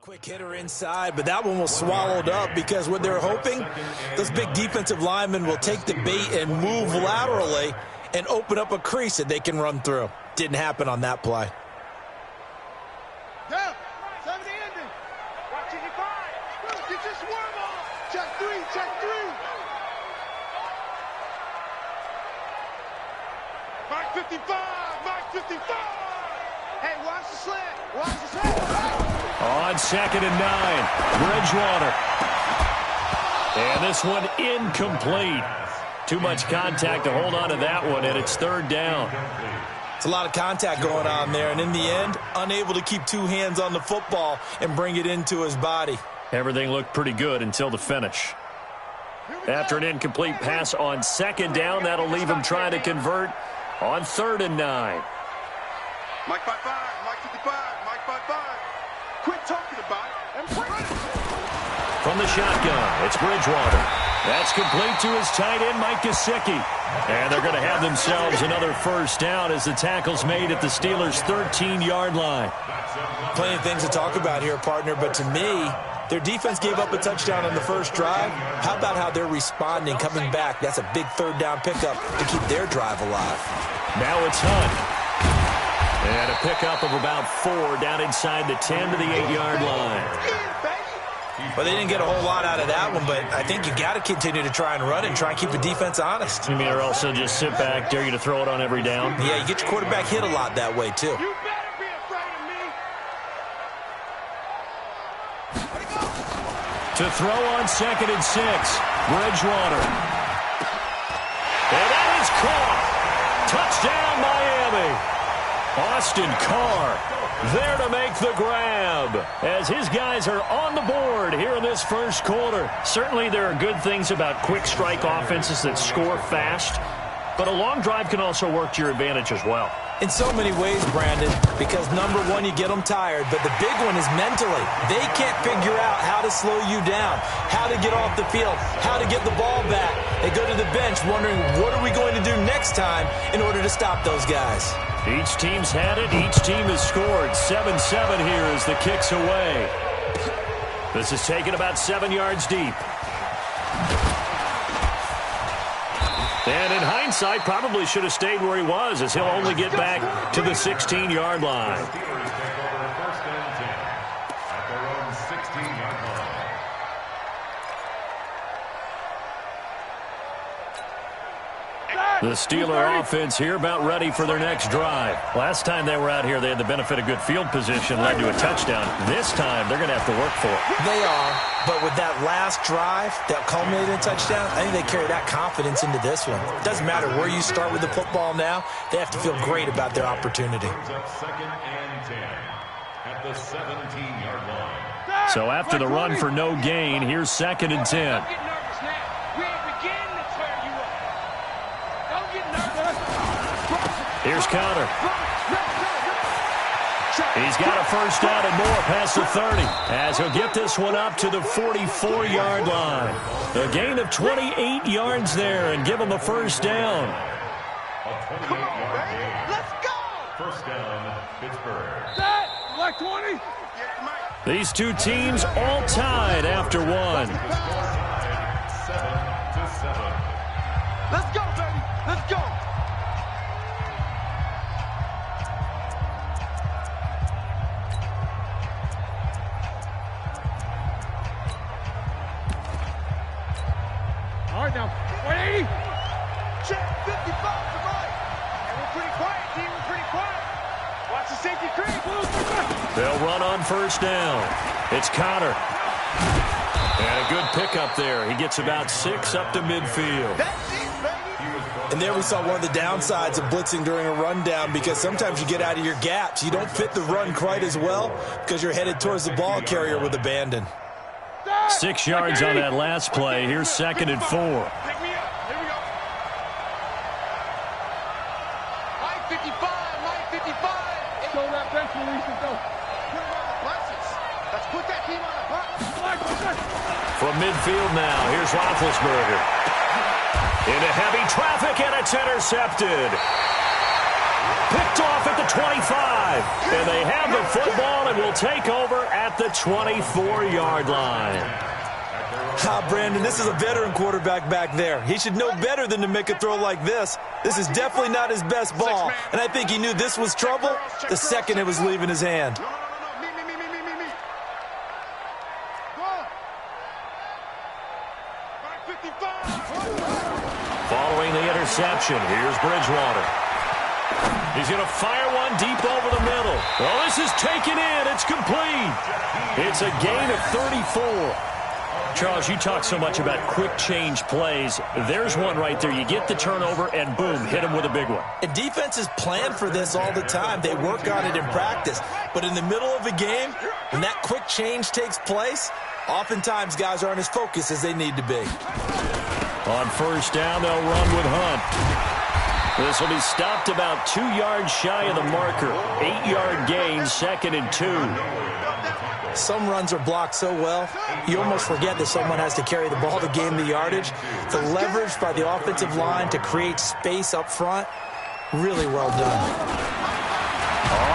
Quick hitter inside, but that one was swallowed up because what they're hoping, those big defensive linemen will take the bait and move laterally and open up a crease that they can run through. Didn't happen on that play. Yeah, 70 ending. Watch it, you find. Get your swerve on. Check three, check three. Mike 55, Mike 55. Hey, watch the slant, watch the slant. On 2nd and 9, Bridgewater. And this one incomplete. Too much contact to hold on to that one, and it's 3rd down. It's a lot of contact going on there, and in the end, unable to keep two hands on the football and bring it into his body. Everything looked pretty good until the finish. After an incomplete pass on 2nd down, that'll leave him trying to convert on 3rd and 9. Mike 55, Mike 55, Mike 55. Quit talking about it and bring it. From the shotgun, it's Bridgewater. That's complete to his tight end, Mike Gesicki. And they're going to have themselves another 1st down as the tackle's made at the Steelers' 13-yard line. Plenty of things to talk about here, partner, but to me, their defense gave up a touchdown on the first drive. How about how they're responding, coming back? That's a big 3rd down pickup to keep their drive alive. Now it's Hunt. And a pickup of about 4 down inside the 10 to the 8-yard line. Well, they didn't get a whole lot out of that one, but I think you got to continue to try and run and try and keep the defense honest. You mean, or also just sit back, dare you to throw it on every down? Yeah, you get your quarterback hit a lot that way, too. You better be afraid of me. To throw on 2nd and 6, Bridgewater. And that is caught. Touchdown, Miami. Austin Carr there to make the grab as his guys are on the board here in this 1st quarter. Certainly there are good things about quick strike offenses that score fast, but a long drive can also work to your advantage as well. In so many ways, Brandon, because number one, you get them tired, but the big one is mentally. They can't figure out how to slow you down, how to get off the field, how to get the ball back. They go to the bench wondering, what are we going to do next time in order to stop those guys? Each team's had it. Each team has scored. 7-7 here as the kick's away. This is taken about 7 yards deep. And in hindsight, probably should have stayed where he was, as he'll only get back to the 16-yard line. The Steeler offense here about ready for their next drive. Last time they were out here, they had the benefit of good field position, led to a touchdown. This time, they're going to have to work for it. They are, but with that last drive that culminated in a touchdown, I think they carry that confidence into this one. It doesn't matter where you start with the football now. They have to feel great about their opportunity. 2nd and 10 at the 17-yard line. So after the run for no gain, here's 2nd and 10. Here's Connor. He's got a 1st down and more past the 30 as he'll get this one up to the 44-yard line. A gain of 28 yards there and give him a 1st down. Come on, baby. Let's go. 1st down, Pittsburgh. Set. Like 20. These two teams all tied after one. 7-7. Let's go, baby. Let's go. All right, now, 180. Check 55 to right. And we're pretty quiet, team. We're pretty quiet. Watch the safety creep. They'll run on 1st down. It's Connor. And a good pickup there. He gets about 6 up to midfield. That's it, baby. And there we saw one of the downsides of blitzing during a rundown, because sometimes you get out of your gaps. You don't fit the run quite as well because you're headed towards the ball carrier with abandon. 6 yards on that last play. Here's 2nd and 4. Pick me up. Here we go. Mike 55. Mike 55. Show that bench release and go. Put him on the buses. Let's put that team on the bus. From midfield now, here's Roethlisberger. Into heavy traffic, and it's intercepted. Picked off at the 25. And they have the football and will take over at at the 24-yard line. Brandon, this is a veteran quarterback back there. He should know better than to make a throw like this. This is definitely not his best ball, and I think he knew this was trouble the second it was leaving his hand. Following the interception, here's Bridgewater. He's going to fire one deep over the middle. Well, this is taken in. It's complete. It's a gain of 34. Charles, you talk so much about quick change plays. There's one right there. You get the turnover, and boom, hit him with a big one. And defenses plan for this all the time. They work on it in practice. But in the middle of a game, when that quick change takes place, oftentimes guys aren't as focused as they need to be. On first down, they'll run with Hunt. This will be stopped about 2 yards shy of the marker. 8-yard gain, 2nd and 2. Some runs are blocked so well, you almost forget that someone has to carry the ball to gain the yardage. The leverage by the offensive line to create space up front, really well done.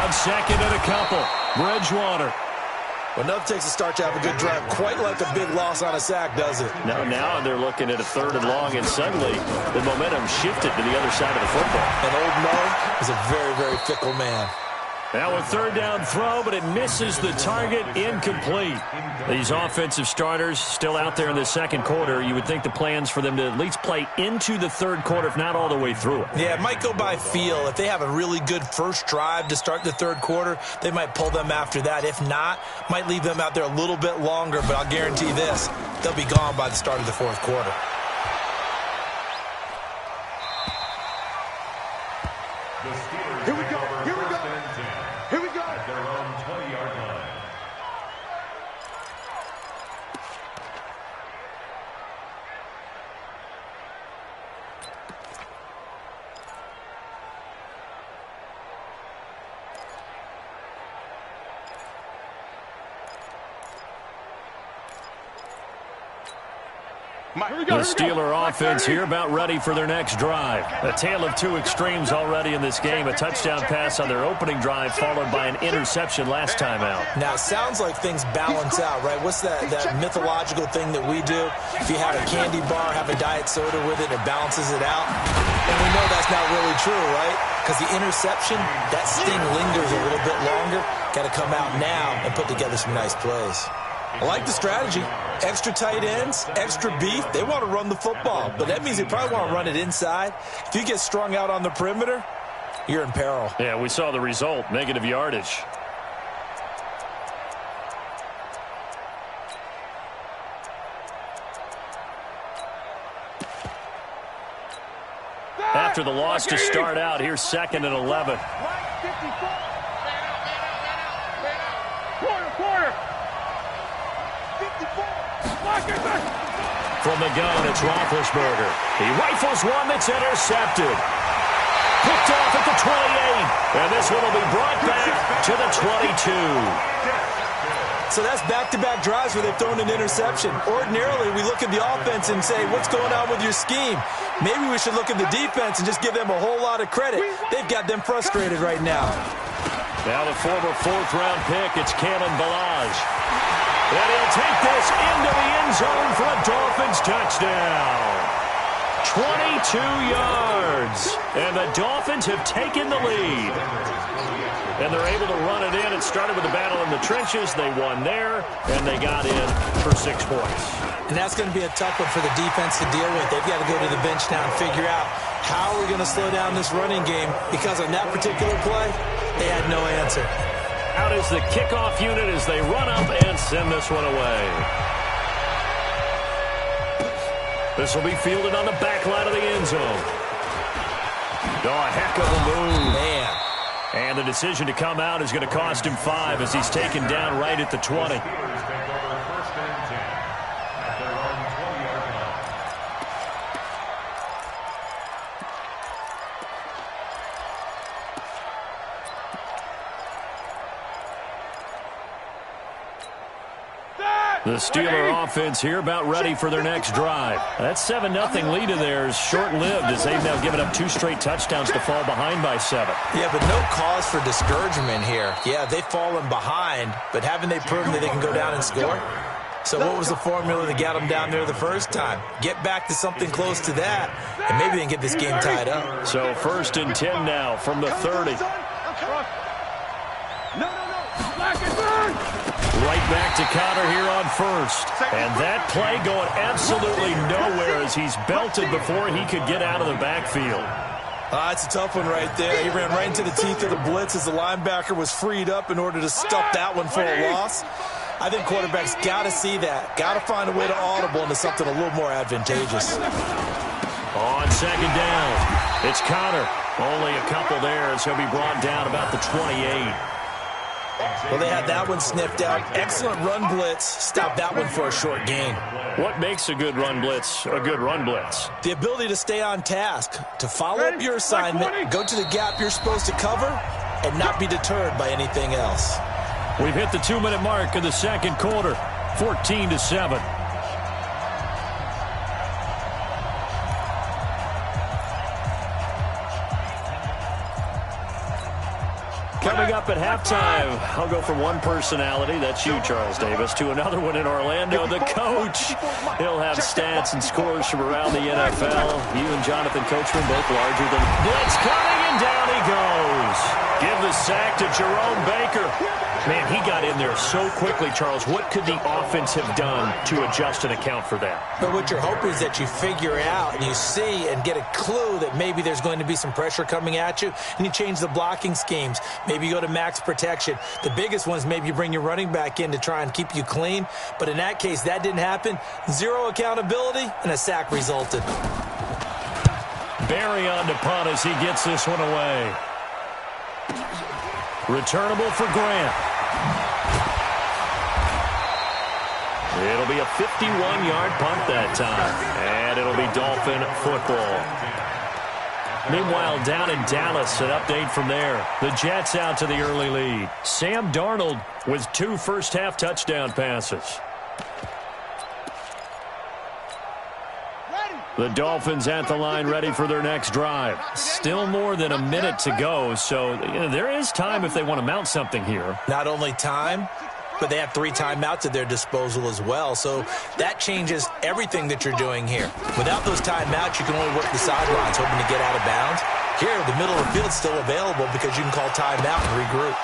On second and a couple, Bridgewater. Well, nothing takes a start to have a good drive, quite like a big loss on a sack, does it? No, now they're looking at a 3rd and long, and suddenly the momentum shifted to the other side of the football. And old Mo is a very, very fickle man. Now a 3rd down throw, but it misses the target, incomplete. These offensive starters still out there in the 2nd quarter. You would think the plans for them to at least play into the 3rd quarter, if not all the way through it. Yeah, it might go by feel. If they have a really good first drive to start the 3rd quarter, they might pull them after that. If not, might leave them out there a little bit longer, but I'll guarantee this, they'll be gone by the start of the 4th quarter. Here we go. Here we go. Here we go. At their own 20-yard line. The Steeler offense here about ready for their next drive. A tale of two extremes already in this game. A touchdown pass on their opening drive followed by an interception last time out. Now, it sounds like things balance out, right? What's that mythological thing that we do? If you have a candy bar, have a diet soda with it, it balances it out. And we know that's not really true, right? Because the interception, that sting lingers a little bit longer. Got to come out now and put together some nice plays. I like the strategy. Extra tight ends, extra beef. They want to run the football, but that means they probably want to run it inside. If you get strung out on the perimeter, you're in peril. Yeah, we saw the result, negative yardage. After the loss to start out, here's 2nd and 11. From the gun, it's Roethlisberger. He rifles one that's intercepted. Picked off at the 28. And this one will be brought back to the 22. So that's back-to-back drives where they've thrown an interception. Ordinarily, we look at the offense and say, what's going on with your scheme? Maybe we should look at the defense and just give them a whole lot of credit. They've got them frustrated right now. Now the former 4th-round pick, it's Kalen Ballage. And he'll take this into the end zone for a Dolphins touchdown. 22 yards. And the Dolphins have taken the lead. And they're able to run it in. It started with a battle in the trenches. They won there, and they got in for 6 points. And that's going to be a tough one for the defense to deal with. They've got to go to the bench now and figure out how are we going to slow down this running game, because on that particular play, they had no answer. Out is the kickoff unit as they run up and send this one away. This will be fielded on the back line of the end zone. Oh, a heck of a move. Man. And the decision to come out is going to cost him 5 as he's taken down right at the 20. The Steeler offense here about ready for their next drive. That 7-0 lead of theirs short-lived as they've now given up 2 straight touchdowns to fall behind by 7. Yeah, but no cause for discouragement here. Yeah, they've fallen behind, but haven't they proven that they can go down and score? So what was the formula that got them down there the first time? Get back to something close to that, and maybe they can get this game tied up. So 1st and 10 now from the 30. Right back to Connor here on 1st. And that play going absolutely nowhere as he's belted before he could get out of the backfield. It's a tough one right there. He ran right into the teeth of the blitz as the linebacker was freed up in order to stop that one for a loss. I think quarterbacks got to see that. Got to find a way to audible into something a little more advantageous. On 2nd down, it's Connor. Only a couple there as he'll be brought down about the 28. Well, they had that one sniffed out. Excellent run blitz. Stop that one for a short gain. What makes a good run blitz a good run blitz? The ability to stay on task, to follow up your assignment, go to the gap you're supposed to cover, and not be deterred by anything else. We've hit the 2-minute mark of the 2nd quarter, 14-7. Coming up at halftime, I'll go from one personality, that's you, Charles Davis, to another one in Orlando, the coach. He'll have stats and scores from around the NFL. You and Jonathan Coachman both larger than... Blitz coming, and down he goes. Give the sack to Jerome Baker. Man, he got in there so quickly, Charles. What could the offense have done to adjust and account for that? But what you're hoping is that you figure out and you see and get a clue that maybe there's going to be some pressure coming at you, and you change the blocking schemes. Maybe you go to max protection. The biggest one is maybe you bring your running back in to try and keep you clean. But in that case, that didn't happen. 0 accountability, and a sack resulted. Barry on to punt as he gets this one away. Returnable for Grant. It'll be a 51-yard punt that time, and it'll be Dolphin football. Meanwhile, down in Dallas, an update from there. The Jets out to the early lead. Sam Darnold with 2 first-half touchdown passes. The Dolphins at the line ready for their next drive. Still more than a minute to go, so there is time if they want to mount something here. Not only time, but they have 3 timeouts at their disposal as well, so that changes everything that you're doing here. Without those timeouts, you can only work the sidelines, hoping to get out of bounds. Here, the middle of the field is still available because you can call timeout and regroup.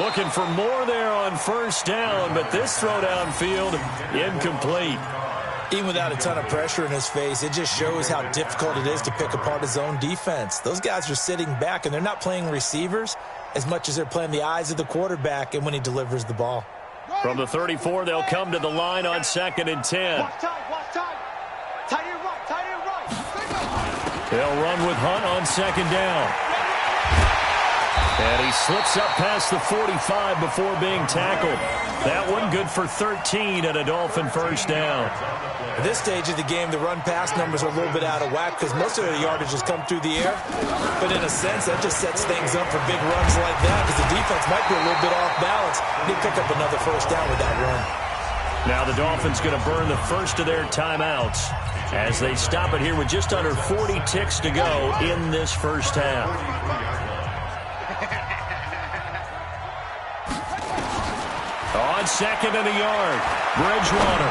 Looking for more there on 1st down, but this throw downfield incomplete. Even without a ton of pressure in his face, it just shows how difficult it is to pick apart his own defense. Those guys are sitting back, and they're not playing receivers as much as they're playing the eyes of the quarterback and when he delivers the ball. From the 34, they'll come to the line on 2nd and 10. Watch time. Tight end right. They'll run with Hunt on 2nd down. And he slips up past the 45 before being tackled. That one good for 13 and a Dolphin 1st down. At this stage of the game, the run-pass numbers are a little bit out of whack because most of the yardage has come through the air. But in a sense, that just sets things up for big runs like that because the defense might be a little bit off balance. They pick up another 1st down with that run. Now the Dolphins going to burn the first of their timeouts as they stop it here with just under 40 ticks to go in this 1st half. On 2nd and a yard, Bridgewater.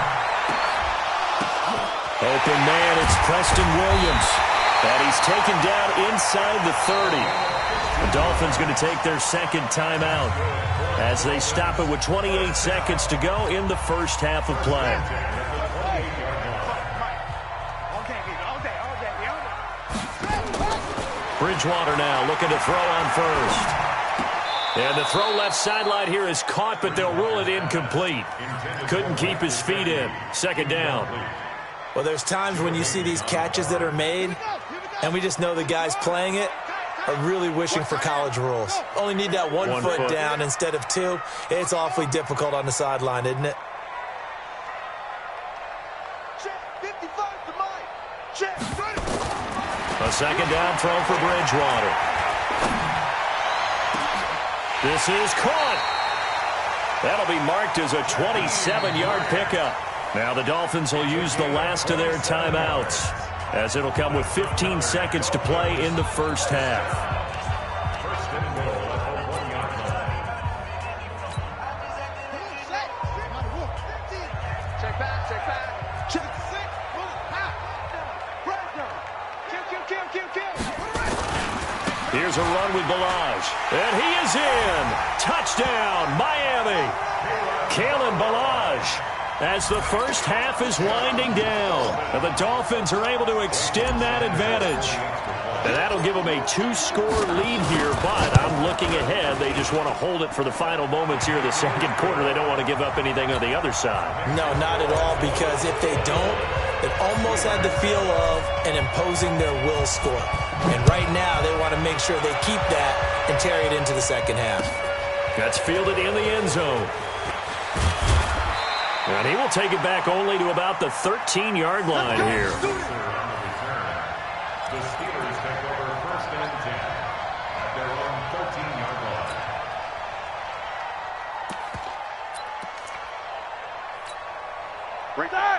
Open man, it's Preston Williams. And he's taken down inside the 30. The Dolphins going to take their 2nd timeout as they stop it with 28 seconds to go in the 1st half of play. Bridgewater now looking to throw on 1st. And the throw left sideline here is caught, but they'll rule it incomplete. Couldn't keep his feet in. 2nd down. Well, there's times when you see these catches that are made, and we just know the guys playing it are really wishing for college rules. Only need that one foot down instead of 2. It's awfully difficult on the sideline, isn't it? A 2nd down throw for Bridgewater. This is caught. That'll be marked as a 27-yard pickup. Now the Dolphins will use the last of their timeouts, as it'll come with 15 seconds to play in the first half. First and goal at the 1-yard line. Check back, check back. Check six, kill. Here's a run with Balaj, and he is in. Touchdown, Miami. Kalen Balaj, as the first half is winding down, and the Dolphins are able to extend that advantage. And that'll give them a 2-score lead here, but I'm looking ahead. They just want to hold it for the final moments here of the second quarter. They don't want to give up anything on the other side. No, not at all, because if they don't, it almost had the feel of an imposing their will score. And right now, they want to make sure they keep that and carry it into the second half. That's fielded in the end zone. And he will take it back only to about the 13-yard line here. The Steelers take over first and 10 at their own 13-yard line.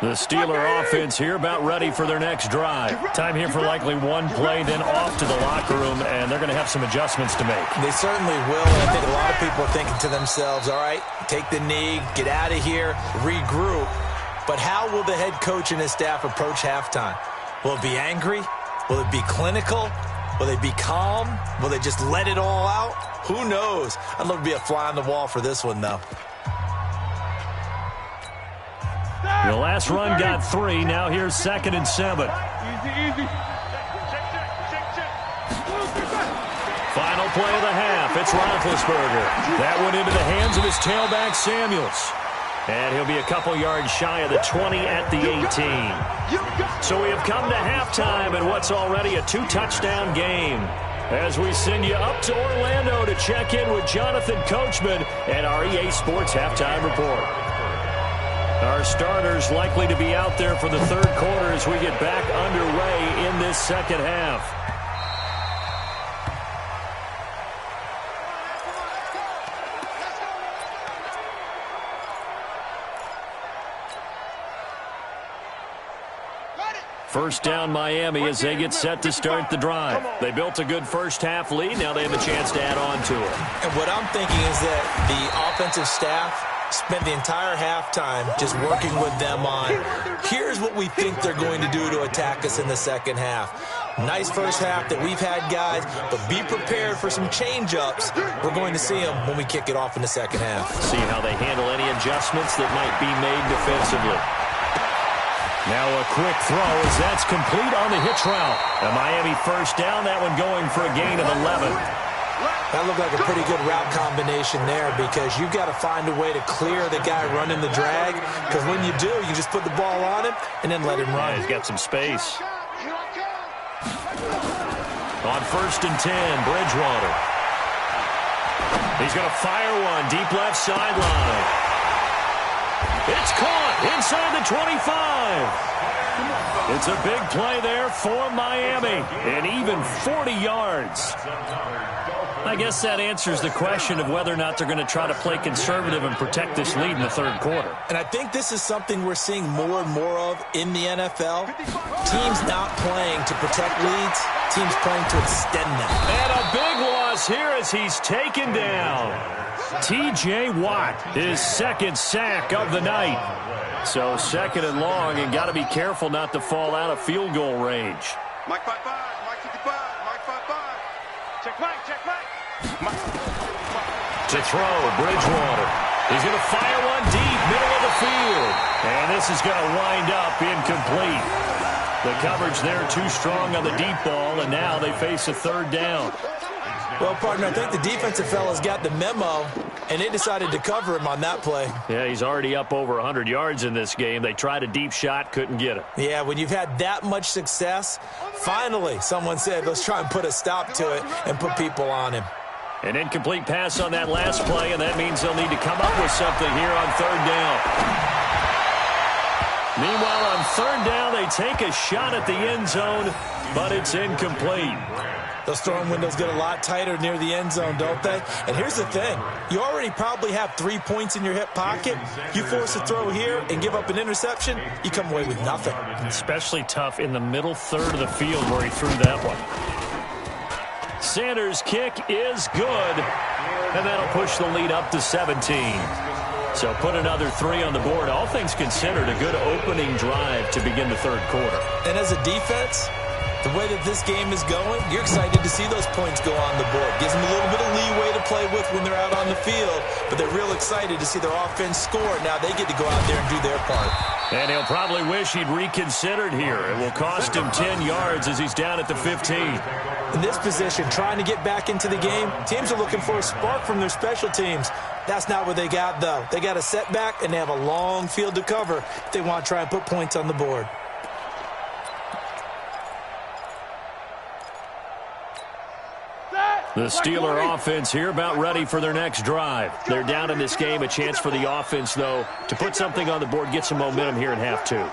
The Steeler offense here about ready for their next drive. Time here for likely one play, then off to the locker room, and they're going to have some adjustments to make. They certainly will, and I think a lot of people are thinking to themselves, all right, take the knee, get out of here, regroup. But how will the head coach and his staff approach halftime? Will it be angry? Will it be clinical? Will they be calm? Will they just let it all out? Who knows? I'd love to be a fly on the wall for this one, though. The last run got 3. Now here's 2nd and 7. Easy. Final play of the half. It's Roethlisberger. That went into the hands of his tailback, Samuels. And he'll be a couple yards shy of the 20 at the 18. So we have come to halftime in what's already a 2-touchdown game, as we send you up to Orlando to check in with Jonathan Coachman and our EA Sports Halftime Report. Our starters likely to be out there for the third quarter as we get back underway in this second half. First down Miami as they get set to start the drive. They built a good first half lead. Now they have a chance to add on to it. And what I'm thinking is that the offensive staff spent the entire halftime just working with them on, here's what we think they're going to do to attack us in the second half. Nice first half that we've had, guys, but be prepared for some change-ups. We're going to see them when we kick it off in the second half. See how they handle any adjustments that might be made defensively. Now a quick throw as that's complete on the hitch route. A Miami first down, that one going for a gain of 11. That looked like a pretty good route combination there, because you've got to find a way to clear the guy running the drag, because when you do, you just put the ball on him and then let him run. Yeah, he's got some space. On first and 10, Bridgewater. He's going to fire one deep left sideline. It's caught inside the 25. It's a big play there for Miami, and even 40 yards. I guess that answers the question of whether or not they're going to try to play conservative and protect this lead in the third quarter. And I think this is something we're seeing more and more of in the NFL. Teams not playing to protect leads, teams playing to extend them. And a big loss here as he's taken down. T.J. Watt, his second sack of the night. So second and long, and got to be careful not to fall out of field goal range. Mike 5-5, Mike 55, Mike 5-5. Check Mike. To throw, Bridgewater. He's going to fire one deep, middle of the field. And this is going to wind up incomplete. The coverage there too strong on the deep ball, and now they face a third down. Well, partner, I think the defensive fellas got the memo, and they decided to cover him on that play. Yeah, he's already up over 100 yards in this game. They tried a deep shot, couldn't get it. Yeah, when you've had that much success, finally someone said, let's try and put a stop to it and put people on him. An incomplete pass on that last play, and that means they'll need to come up with something here on third down. Meanwhile, on third down, they take a shot at the end zone, but it's incomplete. Those throwing windows get a lot tighter near the end zone, don't they? And here's the thing. You already probably have 3 points in your hip pocket. You force a throw here and give up an interception, you come away with nothing. Especially tough in the middle third of the field where he threw that one. Sanders' kick is good, and that'll push the lead up to 17. So put another 3 on the board. All things considered, a good opening drive to begin the third quarter. And as a defense, the way that this game is going, you're excited to see those points go on the board. Gives them a little bit of leeway to play with when they're out on the field, but they're real excited to see their offense score. Now they get to go out there and do their part. And he'll probably wish he'd reconsidered here. It will cost him 10 yards as he's down at the 15. In this position, trying to get back into the game, teams are looking for a spark from their special teams. That's not what they got, though. They got a setback, and they have a long field to cover if they want to try and put points on the board. The Steeler offense here about ready for their next drive. They're down in this game. A chance for the offense, though, to put something on the board, get some momentum here in half 2.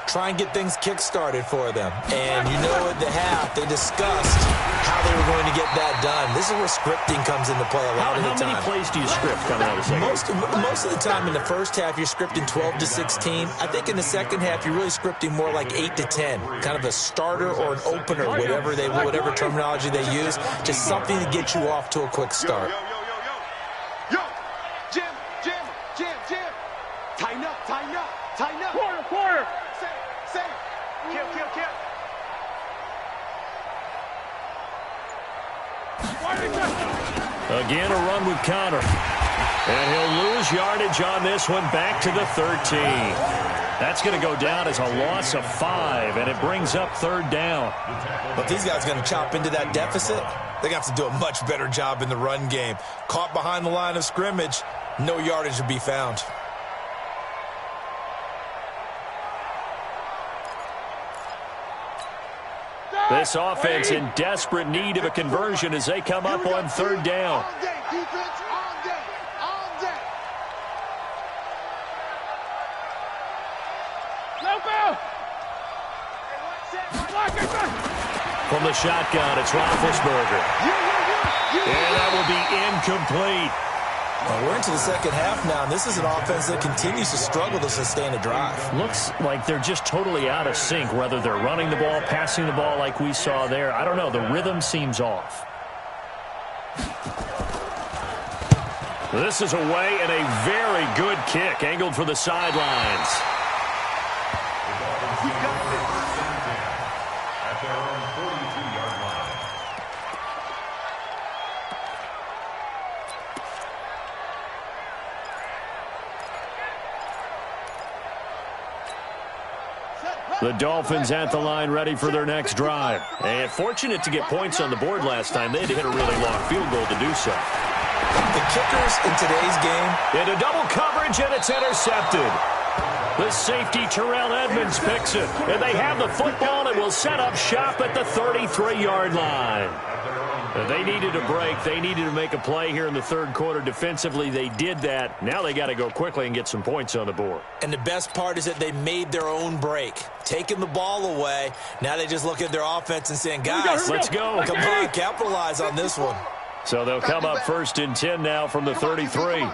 Try and get things kick-started for them. And you know at the half, they discussed how they were going to get that done. This is where scripting comes into play a lot of the time. How many plays do you script coming out of the second? Most of the time in the first half, you're scripting 12 to 16. I think in the second half, you're really scripting more like 8 to 10. Kind of a starter or an opener, whatever terminology they use. Just something to get you off to a quick start. Yo, Jim. Tighten up. Quarter. Say. Kill. Again, a run with Connor. And he'll lose yardage on this one back to the 13. That's going to go down as a loss of 5, and it brings up third down. But these guys are going to chop into that deficit. They got to do a much better job in the run game. Caught behind the line of scrimmage, no yardage to be found. This offense in desperate need of a conversion as they come up on third down. All day, defense, all day. From the shotgun, it's Roethlisberger. And that will be incomplete. Well, we're into the second half now, and this is an offense that continues to struggle to sustain a drive. Looks like they're just totally out of sync, whether they're running the ball, passing the ball like we saw there. I don't know. The rhythm seems off. This is away and a very good kick, angled for the sidelines. At their own 42-yard line. The Dolphins at the line ready for their next drive. And fortunate to get points on the board last time. They had to hit a really long field goal to do so. The kickers in today's game. Into double coverage, and it's intercepted. The safety, Terrell Edmonds, picks it. And they have the football and will set up shop at the 33-yard line. They needed a break. They needed to make a play here in the third quarter. Defensively, they did that. Now they got to go quickly and get some points on the board. And the best part is that they made their own break. Taking the ball away. Now they just look at their offense and saying, guys, let's go. Come on, capitalize on this one. So they'll come up 1st and 10 now from the 33.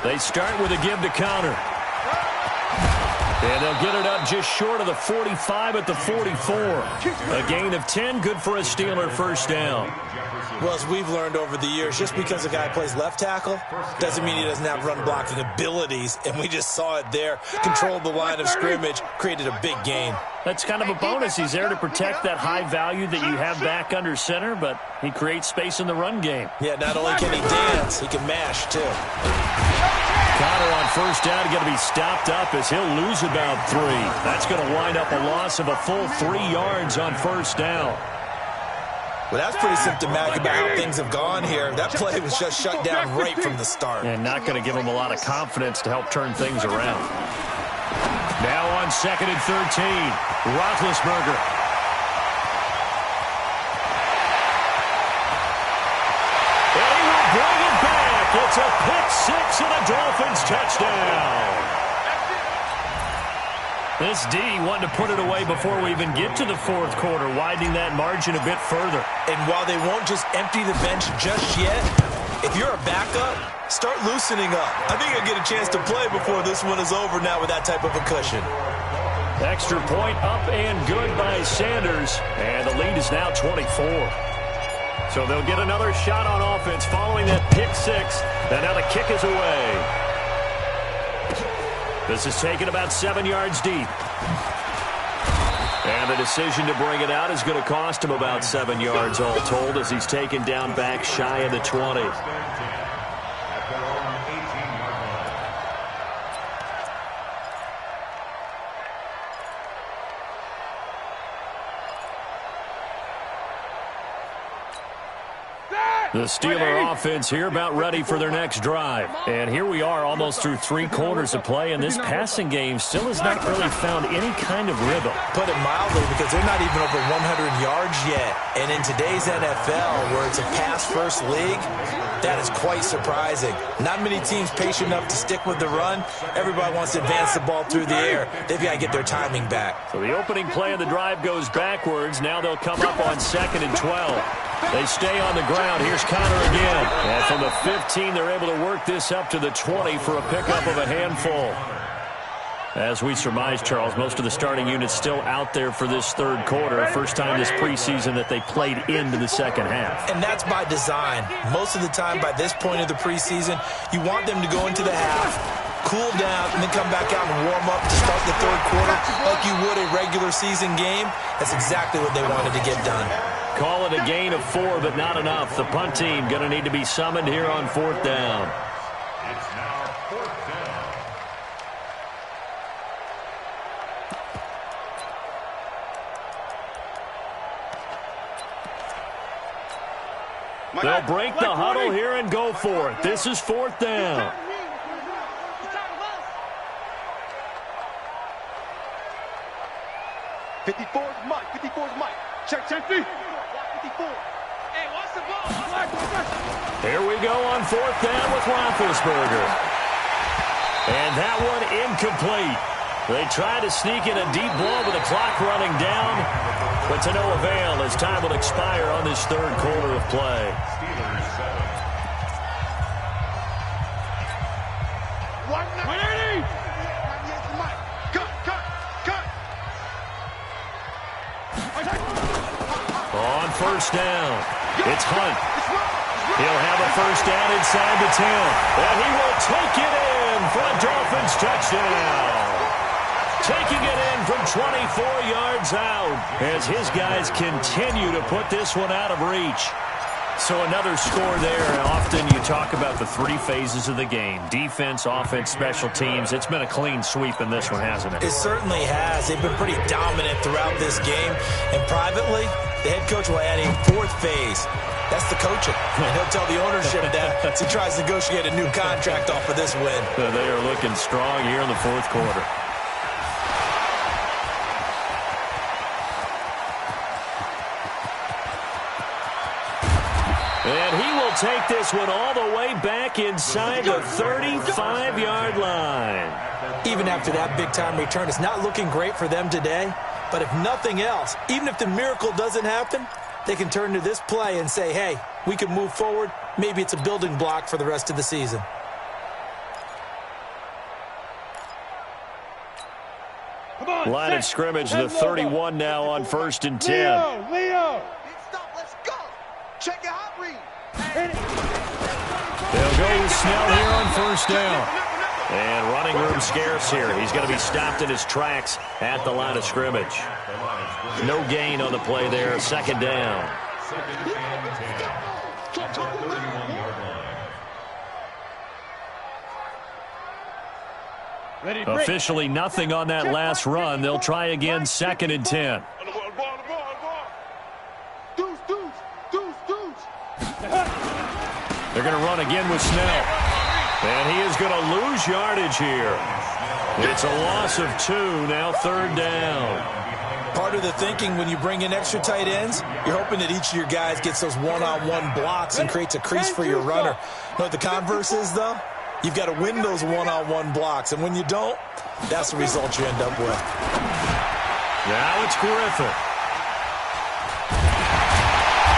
They start with a give to Connor. And they'll get it up just short of the 45 at the 44. A gain of 10, good for a Steeler first down. Well, as we've learned over the years, just because a guy plays left tackle doesn't mean he doesn't have run-blocking abilities, and we just saw it there. Controlled the line of scrimmage, created a big gain. That's kind of a bonus. He's there to protect that high value that you have back under center, but he creates space in the run game. Yeah, not only can he dance, he can mash, too. Connor on first down going to be stopped up as he'll lose about 3. That's going to wind up a loss of a full 3 yards on first down. Well, that's pretty symptomatic about how things have gone here. That play was just shut down right from the start. And not going to give him a lot of confidence to help turn things around. Now on 2nd and 13, Roethlisberger. And he will bring it back. It's a pick 6 and a Dolphins touchdown. This D wanting to put it away before we even get to the fourth quarter, widening that margin a bit further. And while they won't just empty the bench just yet, if you're a backup, start loosening up. I think you'll get a chance to play before this one is over now with that type of a cushion. Extra point up and good by Sanders, and the lead is now 24. So they'll get another shot on offense following that pick six, and now the kick is away. This is taken about 7 yards deep. And the decision to bring it out is going to cost him about 7 yards all told as he's taken down back shy of the 20. The Steeler offense here about ready for their next drive. And here we are almost through 3 quarters of play, and this passing game still has not really found any kind of rhythm. Put it mildly, because they're not even over 100 yards yet. And in today's NFL, where it's a pass-first league, that is quite surprising. Not many teams patient enough to stick with the run. Everybody wants to advance the ball through the air. They've got to get their timing back. So the opening play of the drive goes backwards. Now they'll come up on 2nd and 12. They stay on the ground. Here's Connor again. And from the 15, they're able to work this up to the 20 for a pickup of a handful. As we surmise, Charles, most of the starting units still out there for this third quarter. First time this preseason that they played into the second half. And that's by design. Most of the time by this point of the preseason, you want them to go into the half, cool down, and then come back out and warm up to start the third quarter like you would a regular season game. That's exactly what they wanted to get done. Call it a gain of 4, but not enough. The punt team going to need to be summoned here on 4th down. It's now 4th down. They'll break the huddle here and go for it. This is 4th down. Mike. 54's Mike. Check safety. 54. Hey, watch the ball. Here we go on 4th down with Roethlisberger. And that one incomplete. They try to sneak in a deep ball with the clock running down, but to no avail as time will expire on this third quarter of play. Steelers 7. 180. Cut. On 1st down, it's Hunt. He'll have a 1st down inside the 10. And he will take it in for a Dolphins touchdown. Taking it in from 24 yards out as his guys continue to put this one out of reach. So another score there. Often you talk about the 3 phases of the game. Defense, offense, special teams. It's been a clean sweep in this one, hasn't it? It certainly has. They've been pretty dominant throughout this game. And privately, the head coach will add a 4th phase. That's the coaching. And he'll tell the ownership that as he tries to negotiate a new contract off of this win. They are looking strong here in the 4th quarter. And he will take this one all the way back inside the 35-yard line. Even after that big-time return, it's not looking great for them today. But if nothing else, even if the miracle doesn't happen, they can turn to this play and say, hey, we can move forward. Maybe it's a building block for the rest of the season. Line of scrimmage, the 31 now on 1st and 10. Leo. Stop, let's go. Check your hot read. They'll go with Snell here on 1st down. And running room scarce here. He's going to be stopped in his tracks at the line of scrimmage. No gain on the play there. 2nd down. 2nd and 10. At the 31-yard line. Officially nothing on that last run. They'll try again 2nd and 10. They're going to run again with Snell. And he is going to lose yardage here. It's a loss of 2, now 3rd down. Part of the thinking when you bring in extra tight ends, you're hoping that each of your guys gets those one-on-one blocks and creates a crease for your runner. You know what the converse is, though? You've got to win those one-on-one blocks, and when you don't, that's the result you end up with. Now it's Griffin.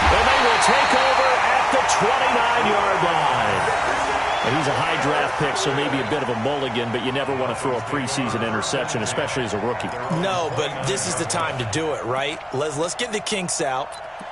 And they will take over at the 29-yard line. And he's a high draft pick, so maybe a bit of a mulligan, but you never want to throw a preseason interception, especially as a rookie. No, but this is the time to do it, right? Let's get the kinks out.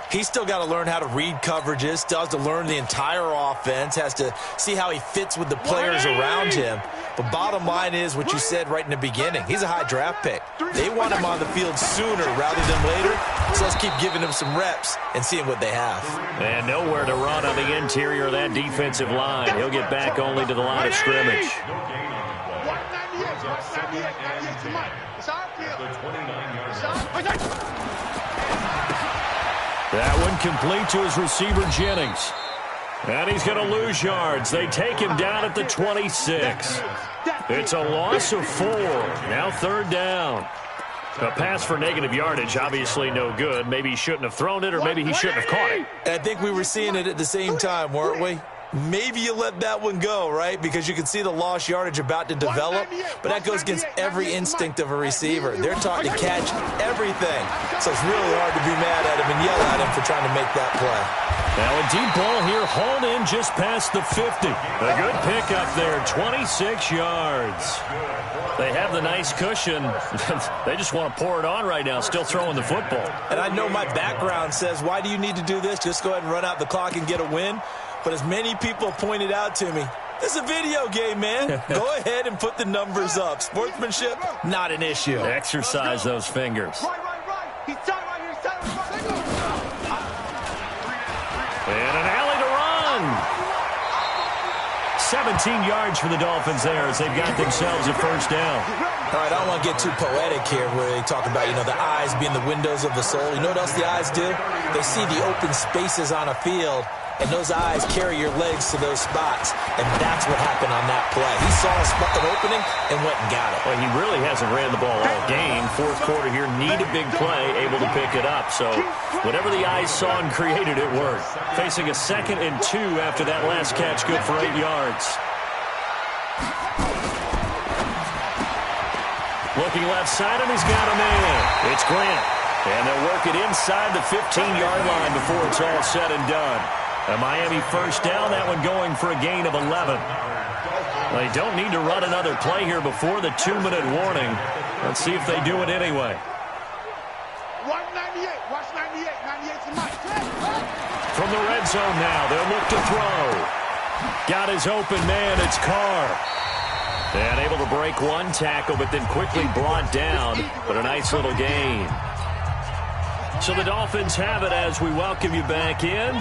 He's still got to learn how to read coverages, still has to learn the entire offense, has to see how he fits with the players around him. But bottom line is what you said right in the beginning. He's a high draft pick. They want him on the field sooner rather than later, so let's keep giving him some reps and seeing what they have. And nowhere to run on the interior of that defensive line. He'll get back only to the line of scrimmage. That one complete to his receiver, Jennings. And he's going to lose yards. They take him down at the 26. It's a loss of 4. Now 3rd down. A pass for negative yardage, obviously no good. Maybe he shouldn't have thrown it, or maybe he shouldn't have caught it. I think we were seeing it at the same time, weren't we? Maybe you let that one go, right? Because you can see the lost yardage about to develop, but that goes against every instinct of a receiver. They're taught to catch everything. So it's really hard to be mad at him and yell at him for trying to make that play. Now a deep ball here, hauled in just past the 50. A good pickup there, 26 yards. They have the nice cushion. They just want to pour it on right now, still throwing the football. And I know my background says, why do you need to do this? Just go ahead and run out the clock and get a win. But as many people pointed out to me, this is a video game, man. Go ahead and put the numbers up. Sportsmanship, not an issue. Exercise those fingers. He's tight right here. He's tight right here. And an alley to run. 17 yards for the Dolphins there as they've got themselves a 1st down. All right, I don't want to get too poetic here where they talk about, the eyes being the windows of the soul. You know what else the eyes do? They see the open spaces on a field, and those eyes carry your legs to those spots, and that's what happened on that play. He saw an opening and went and got it. Well, he really hasn't ran the ball all game. 4th quarter here, need a big play, able to pick it up. So whatever the eyes saw and created, it worked. Facing a 2nd and 2 after that last catch, good for 8 yards. Looking left side, and he's got a man. It's Grant. And they'll work it inside the 15-yard line before it's all said and done. A Miami 1st down, that one going for a gain of 11. They don't need to run another play here before the 2-minute warning. Let's see if they do it anyway. 198. Watch 98. 98's the mic. From the red zone now, they'll look to throw. Got his open man, it's Carr. And able to break one tackle, but then quickly brought down. But a nice little gain. So the Dolphins have it as we welcome you back in.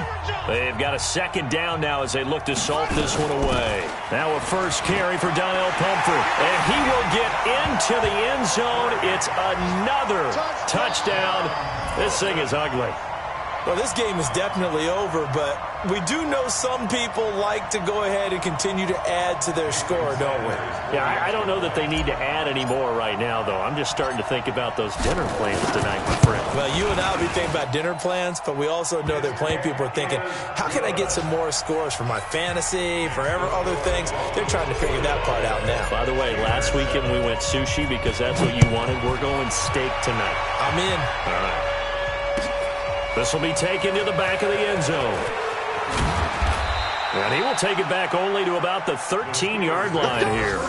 They've got a 2nd down now as they look to salt this one away. Now a 1st carry for Donnell Pumphrey. And he will get into the end zone. It's another touchdown. This thing is ugly. Well, this game is definitely over, but we do know some people like to go ahead and continue to add to their score, don't we? Yeah, I don't know that they need to add any more right now, though. I'm just starting to think about those dinner plans tonight, my friend. Well, you and I will be thinking about dinner plans, but we also know that plenty of people are thinking, how can I get some more scores for my fantasy, for other things? They're trying to figure that part out now. By the way, last weekend we went sushi because that's what you wanted. We're going steak tonight. I'm in. All right. This will be taken to the back of the end zone. And he will take it back only to about the 13-yard line here.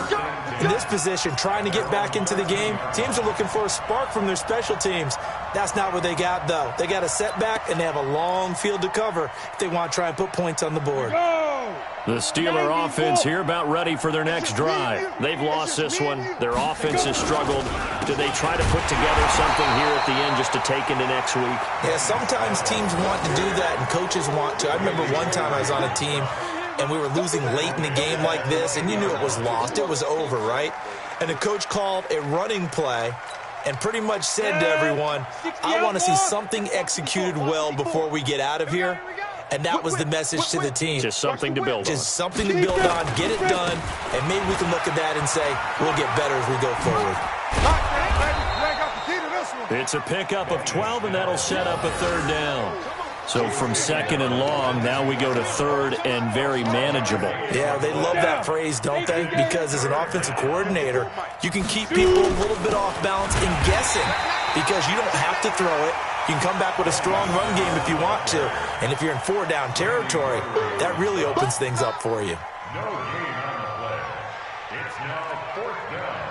In this position, trying to get back into the game, teams are looking for a spark from their special teams. That's not what they got, though. They got a setback, and they have a long field to cover if they want to try and put points on the board. The Steeler offense here about ready for their next drive. They've lost this one. Their offense has struggled. Do they try to put together something here at the end just to take into next week? Yeah, sometimes teams want to do that and coaches want to. I remember one time I was on a team and we were losing late in the game like this, and you knew it was lost. It was over, right? And the coach called a running play and pretty much said to everyone, I want to see something executed well before we get out of here. And that was the message to the team. Just something to build on. Just something to build on, get it done, and maybe we can look at that and say, we'll get better as we go forward. It's a pickup of 12, and that'll set up a 3rd down. So from 2nd and long, now we go to 3rd and very manageable. Yeah, they love that phrase, don't they? Because as an offensive coordinator, you can keep people a little bit off balance and guessing because you don't have to throw it. You can come back with a strong run game if you want to. And if you're in 4-down territory, that really opens things up for you. No gain on the play. It's now 4th down.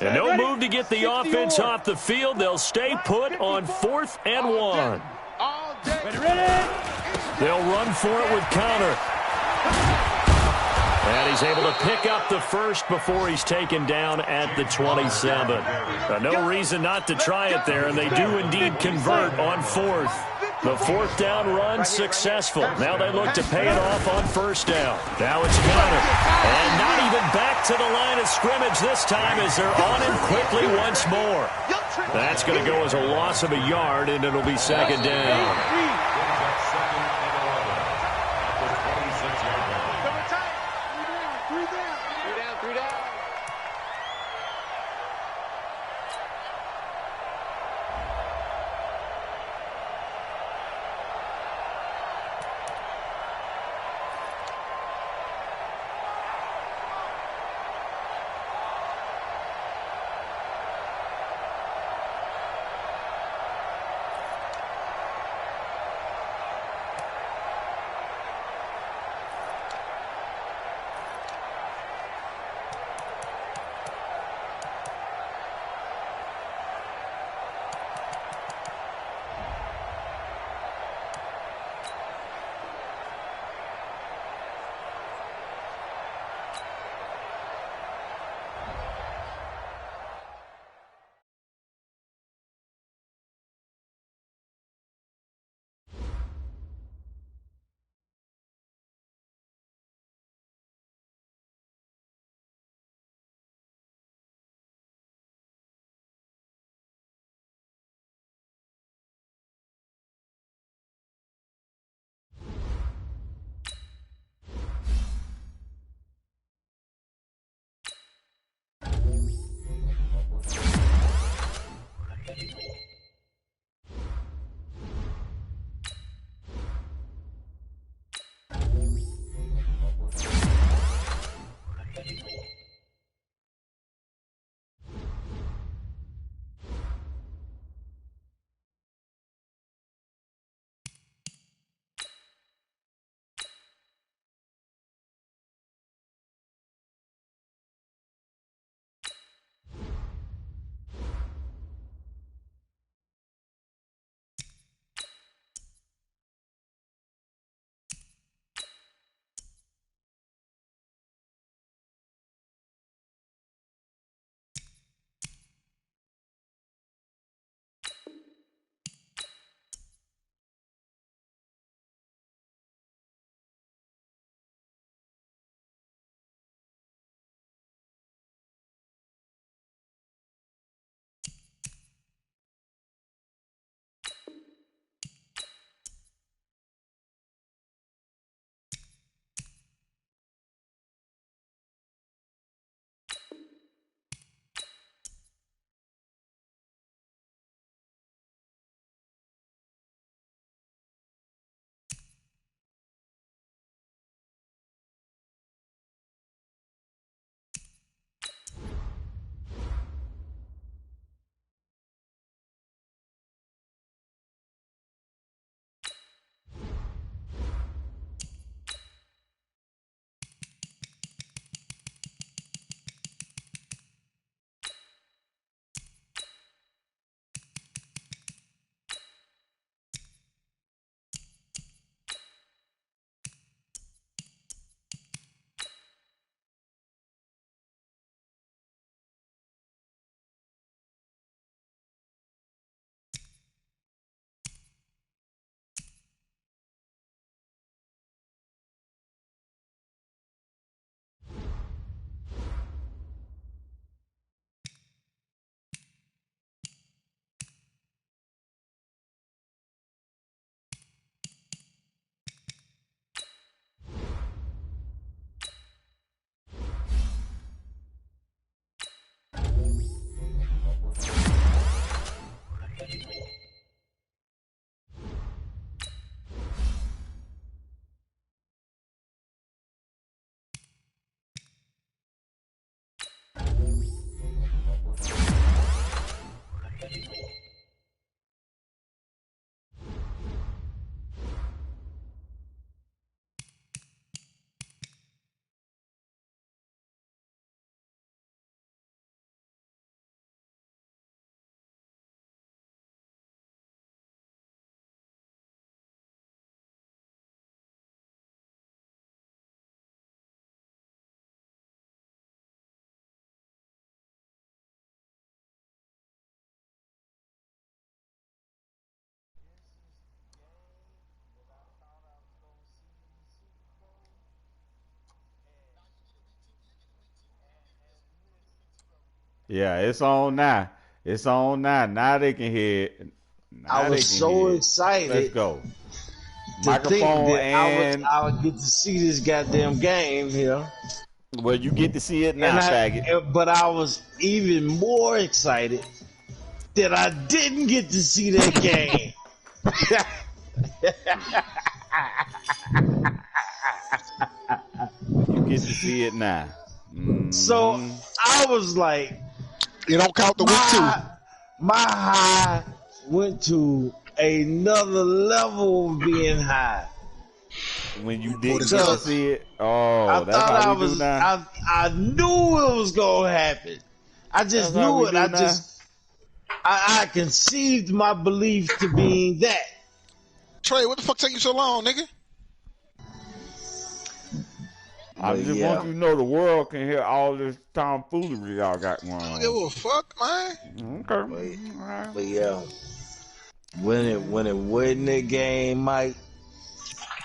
And no move to get the offense off the field. They'll stay put on 4th and 1. They'll run for it with Connor. And he's able to pick up the first before he's taken down at the 27. No reason not to try it there, and they do indeed convert on 4th. The 4th down run successful. Now they look to pay it off on 1st down. Now it's Connor. And not even back to the line of scrimmage this time as they're on him quickly once more. That's going to go as a loss of a yard, and it'll be 2nd down. Yeah, it's on now. It's on now. Now they can hear it. I was so excited. Let's go. Microphone and I would get to see this goddamn game here. Well, you get to see it now, faggot. But I was even more excited that I didn't get to see that game. You get to see it now. So I was like, you don't count the week 2. My high went to another level of being high. When you didn't get to see it, I knew it was gonna happen. I just knew it. I conceived my belief to being that. Trey, what the fuck taking you so long, nigga? I just want you to know the world can hear all this tomfoolery y'all got going on. Give a fuck, man. Okay. But yeah, when it wasn't a game, Mike,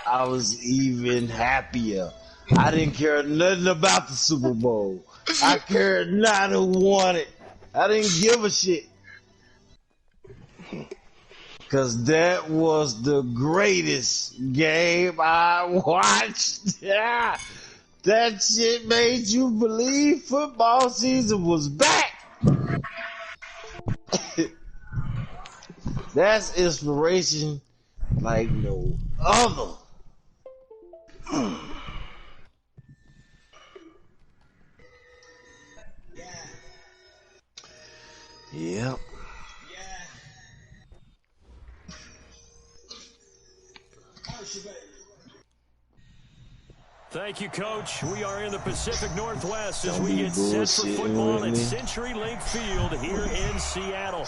I was even happier. I didn't care nothing about the Super Bowl. I cared not who won it. I didn't give a shit. Because that was the greatest game I watched. Yeah. That shit made you believe football season was back. That's inspiration like no other. Yep. Thank you, Coach. We are in the Pacific Northwest as we get set for football at CenturyLink Field here in Seattle.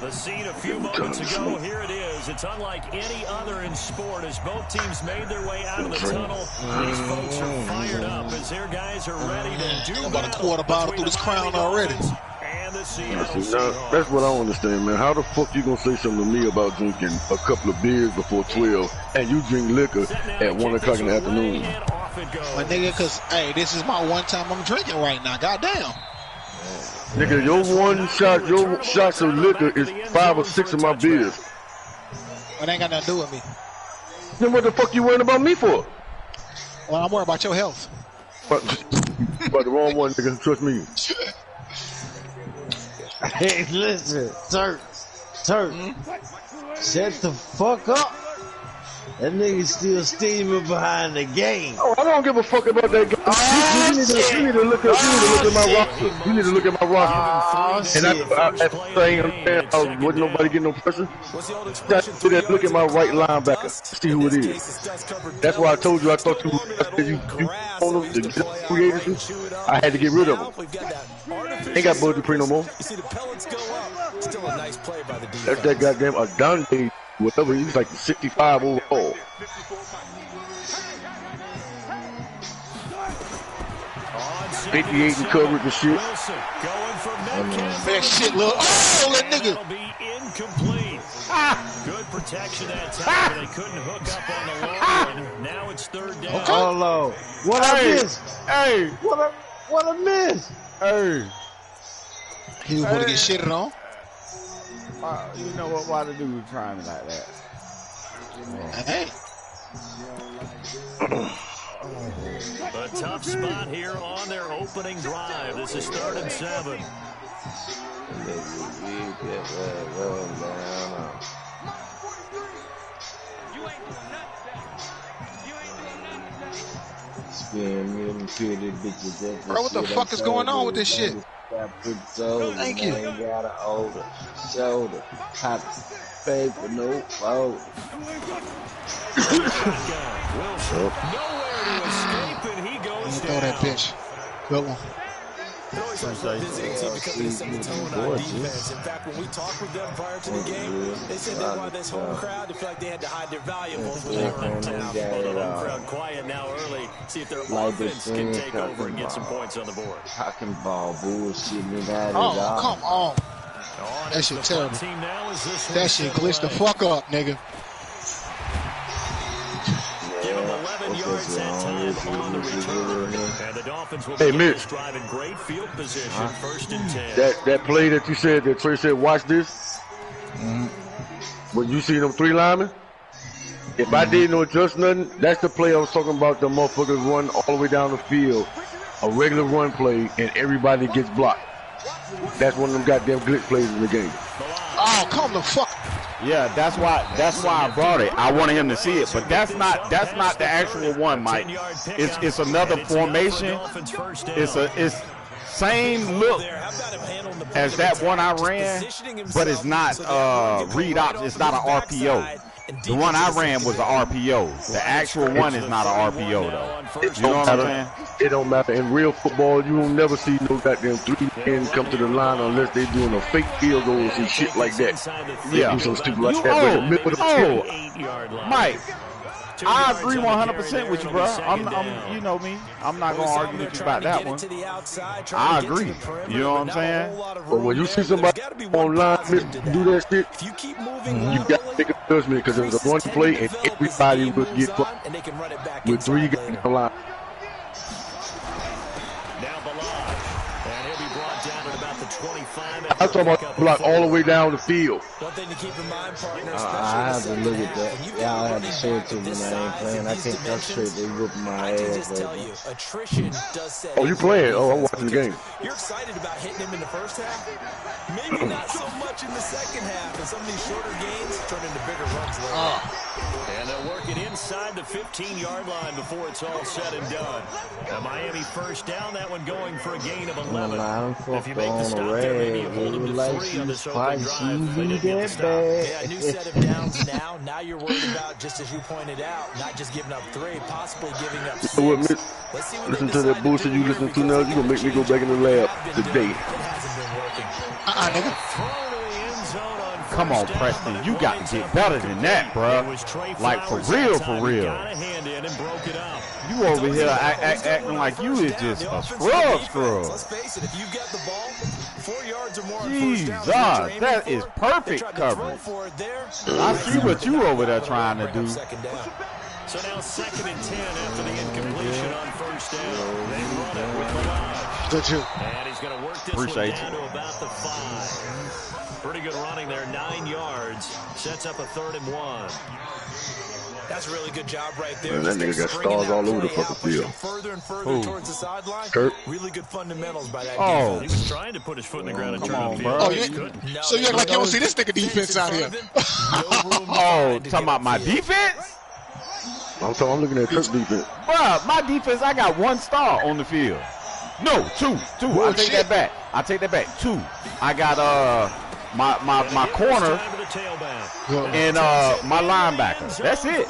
The scene a few moments ago, here it is. It's unlike any other in sport as both teams made their way out of the tunnel. These folks are fired up as their guys are ready to do about a quarter bottle through this crown already. That's what I don't understand, man. How the fuck you gonna say something to me about drinking a couple of beers before 12 and you drink liquor at 1 o'clock in the afternoon? My nigga, cause hey, this is my one time I'm drinking right now. Goddamn. Nigga, your shots of liquor is 5 or 6 of my beers. It ain't got nothing to do with me. Then what the fuck you worrying about me for? Well, I'm worried about your health. But the wrong one, nigga. Trust me. Hey, listen, Turk, shut the fuck up. That nigga still steaming behind the game. Oh, I don't give a fuck about that game. You need to look at my roster. You need to look at my roster. And I wasn't nobody getting no pressure. Look at my right linebacker. See who it is. That's why I told you I thought you on the free agency. I had to get rid of him. Ain't got Bud Dupree no more. That's that goddamn Adonde. Whatever, he's like 65 overall. $58 in coverage and shit. That shit, little. Oh, that nigga. Good protection that time, but they couldn't hook up on the long one. Now it's third down. Okay. Oh, Lord. What I miss? Hey. What I miss? Hey. He was going to get shitted on. You know what? Why the dude trying me like that? Hey. A tough spot here on their opening drive. This is 3rd and 7. Bro, what the fuck is going on with this shit? Thank you. Got an older shoulder, hot paper, no fold. Nowhere to escape, and he goes Throw that bitch. Good one. It always helps when visiting team because they set the tone on defense. In fact, when we talked with them prior to the game, they said they wanted this home crowd to feel like they had to hide their valuables when they were in town. Well, the home crowd quiet now early. See if their offense can take over and get some points on the board. Talking ball bullshit me that. Oh, come on. That shit terrible. That shit glitched the fuck up, nigga. Give him 11 yards starts that time on the return. And the Dolphins will Hey, be Mitch. driving great field position, 1st and 10. That play that you said, that Trey said, watch this. When you see them 3 linemen, if I didn't adjust nothing, that's the play I was talking about. The motherfuckers run all the way down the field, a regular run play, and everybody gets blocked. That's one of them goddamn glitch plays in the game. Oh, come the fuck. Yeah, that's why I brought it. I wanted him to see it, but that's not the actual one, Mike. It's another formation. It's same look as that one I ran, but it's not read ops. It's not an RPO. The one I ran was an RPO. The actual one is not an RPO though. You know what I'm saying? It don't matter. In real football, you will never see no goddamn 3 men come to the line unless they doing a fake field goal and shit like that. Yeah. Do some stupid like that. Mike, I agree 100% with you, bro. You know me. I'm not gonna argue with you about that one. I agree. You know what I'm saying? But when you see somebody online do that shit, you got to make a judgment because it was a one play and everybody will get fucked with 3 guys on the line. I'm talking about block all the way down the field. I have to look at that. Y'all have to show it to me when I ain't playing. I can't concentrate. They whooping my ass. Oh, you playing? Oh, I'm watching the game. You're excited about hitting him in the first half? Maybe not so much in the second half. And some of these shorter games turn into bigger runs later. And they'll work it inside the 15-yard line before it's all said and done. A Miami first down, that one going for a gain of 11. If you make the stop there, maybe you hold them to 3 on this opening drive. They didn't get the stop. Yeah, a new set of downs now. Now you're worried about, just as you pointed out, not just giving up 3, possibly giving up 6. You know what, listen to that bullshit you listen to now. You gonna make me go back in the lab today. It hasn't been working. Nigga. Come on, Preston. You got to get better than that, bro. Like, for real, for real. You over here acting like you is just a scrub. Let's face it, if you get the ball 4 yards or more, Jesus, that is perfect coverage. I see what you over there trying to do. So now 2nd and 10 after the incompletion on first down. They run it with the Good too. And he's going to work this one down to about the 5. Pretty good running there, 9 yards. Sets up a 3rd and 1. That's a really good job right there. Man, that nigga got stars all over the fucking field. Further and further towards the sideline. Kurt. Really good fundamentals by that defense. He was trying to put his foot in the ground and turn on field. Oh, so you act like you don't see this nigga defense out here. Oh, talking about my defense? I'm looking at Kirk's defense. Bruh, my defense, I got 1 star on the field. No, 2. I take that back. 2. I got my corner and my linebacker. That's it.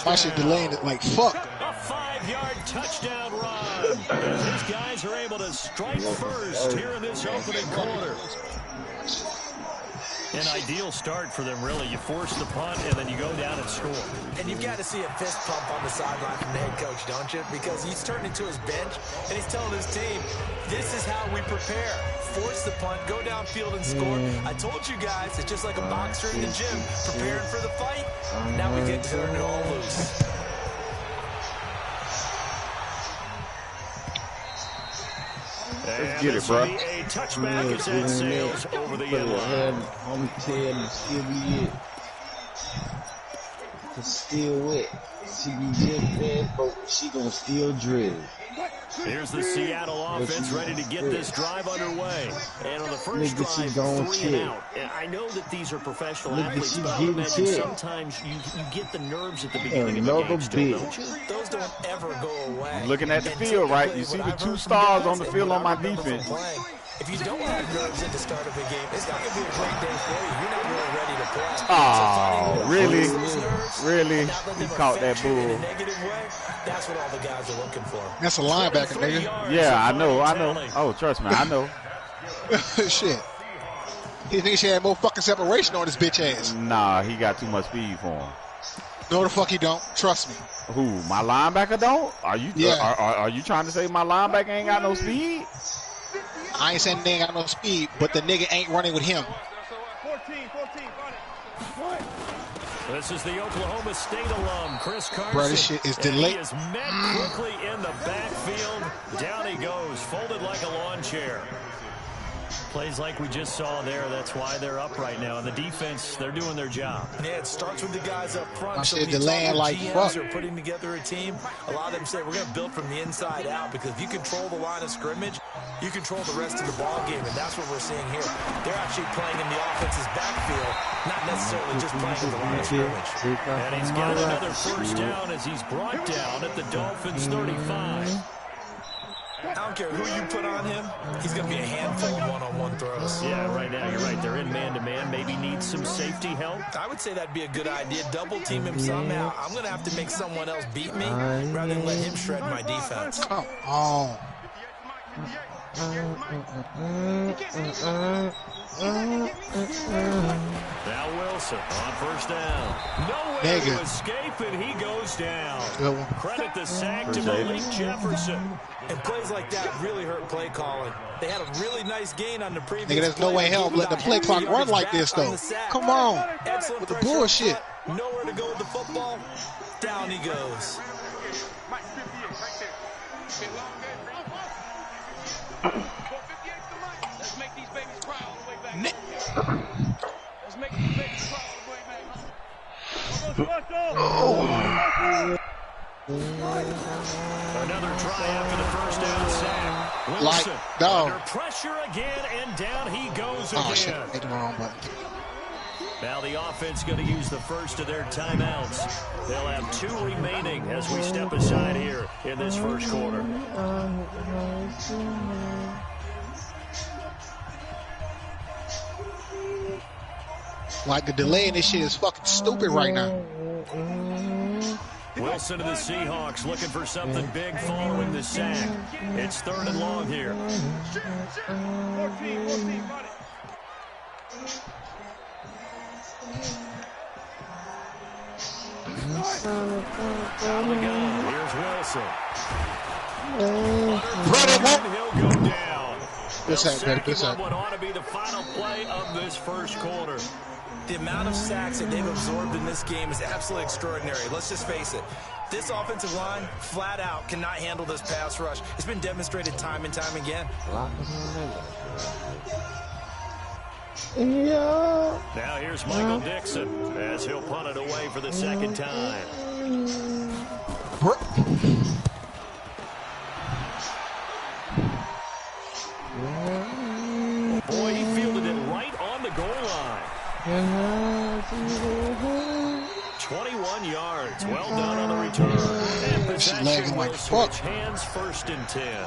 My shit delaying it like fuck. A 5-yard touchdown run. These guys are able to strike first here in this opening quarter. An ideal start for them, really. You force the punt, and then you go down and score. And you've got to see a fist pump on the sideline from the head coach, don't you? Because he's turned into his bench, and he's telling his team, this is how we prepare. Force the punt, go downfield and score. I told you guys, it's just like a boxer in the gym, preparing for the fight. Now we get to turn it all loose. Let's get it, bro. A touchback is that sails over the end line. I'm telling you, still be it. It's still wet. She be just bad, but she gonna still drill. Here's the Seattle offense ready to get this drive underway. And on the first drive, 3 and out. I know that these are professional athletes, but I imagine sometimes you get the nerves at the beginning of the game still, don't you? Those don't ever go away. Looking at the field, right? You see the 2 stars on the field on my defense. If you don't have nerves at the start of a game, it's not going to be a great day for you. You're not really ready to play. Oh, really? He caught that bull. That's what all the guys are looking for. That's a linebacker, nigga. Yeah, I know. Oh, trust me, I know. Shit. He thinks he had more fucking separation on his bitch ass. Nah, he got too much speed for him. No, the fuck he don't. Trust me. Who? My linebacker don't? Are you? Yeah. Are you trying to say my linebacker ain't got no speed? I ain't saying they ain't got no speed, but the nigga ain't running with him. This is the Oklahoma State alum, Chris Carson. Bro, this shit is delayed. He is met quickly in the backfield. Down he goes, folded like a lawn chair. Plays like we just saw there. That's why they're up right now. And the defense, they're doing their job. Yeah, it starts with the guys up front. So delaying like fuck. Are putting together a team. A lot of them say we're going to build from the inside out, because if you control the line of scrimmage, you control the rest of the ball game, and that's what we're seeing here. They're actually playing in the offense's backfield, not necessarily just playing in the line of scrimmage. And he's got another first down as he's brought down at the Dolphins' 35. I don't care who you put on him, he's going to be a handful of one-on-one throws. Yeah, right now, you're right. They're in man-to-man. Maybe needs some safety help. I would say that'd be a good idea. Double-team him somehow. I'm going to have to make someone else beat me rather than let him shred my defense. Come on. Now Wilson on first down. No way to escape, and he goes down. Credit the sack to Malik Jefferson. And plays like that really hurt play calling. They had a really nice gain on the previous Nigga, there's no way hell let the play clock run like this, though. Come on. Excellent with the bullshit. Nowhere to go with the football. Down he goes. Let's make these babies cry all the way back. Let's make these babies cry all the way back. Another try after the first down sack. Wilson under pressure again, and down he goes again. Oh, shit. Hit the wrong button. Now the offense going to use the first of their timeouts. They'll have 2 remaining as we step aside here in this first quarter. Like, the delay in this shit is fucking stupid right now. Wilson to the Seahawks looking for something big following the sack. It's 3rd and long here. 14, Here's Wilson. He'll go down. Good sack, baby. Good sack. What ought to be the final play of this first quarter. The amount of sacks that they've absorbed in this game is absolutely extraordinary. Let's just face it. This offensive line, flat out, cannot handle this pass rush. It's been demonstrated time and time again. Now here's Michael Dixon as he'll punt it away for the second time. Boy, he fielded it right on the goal line. 21 yards. Well done on the return. And possession will switch hands 1st and 10.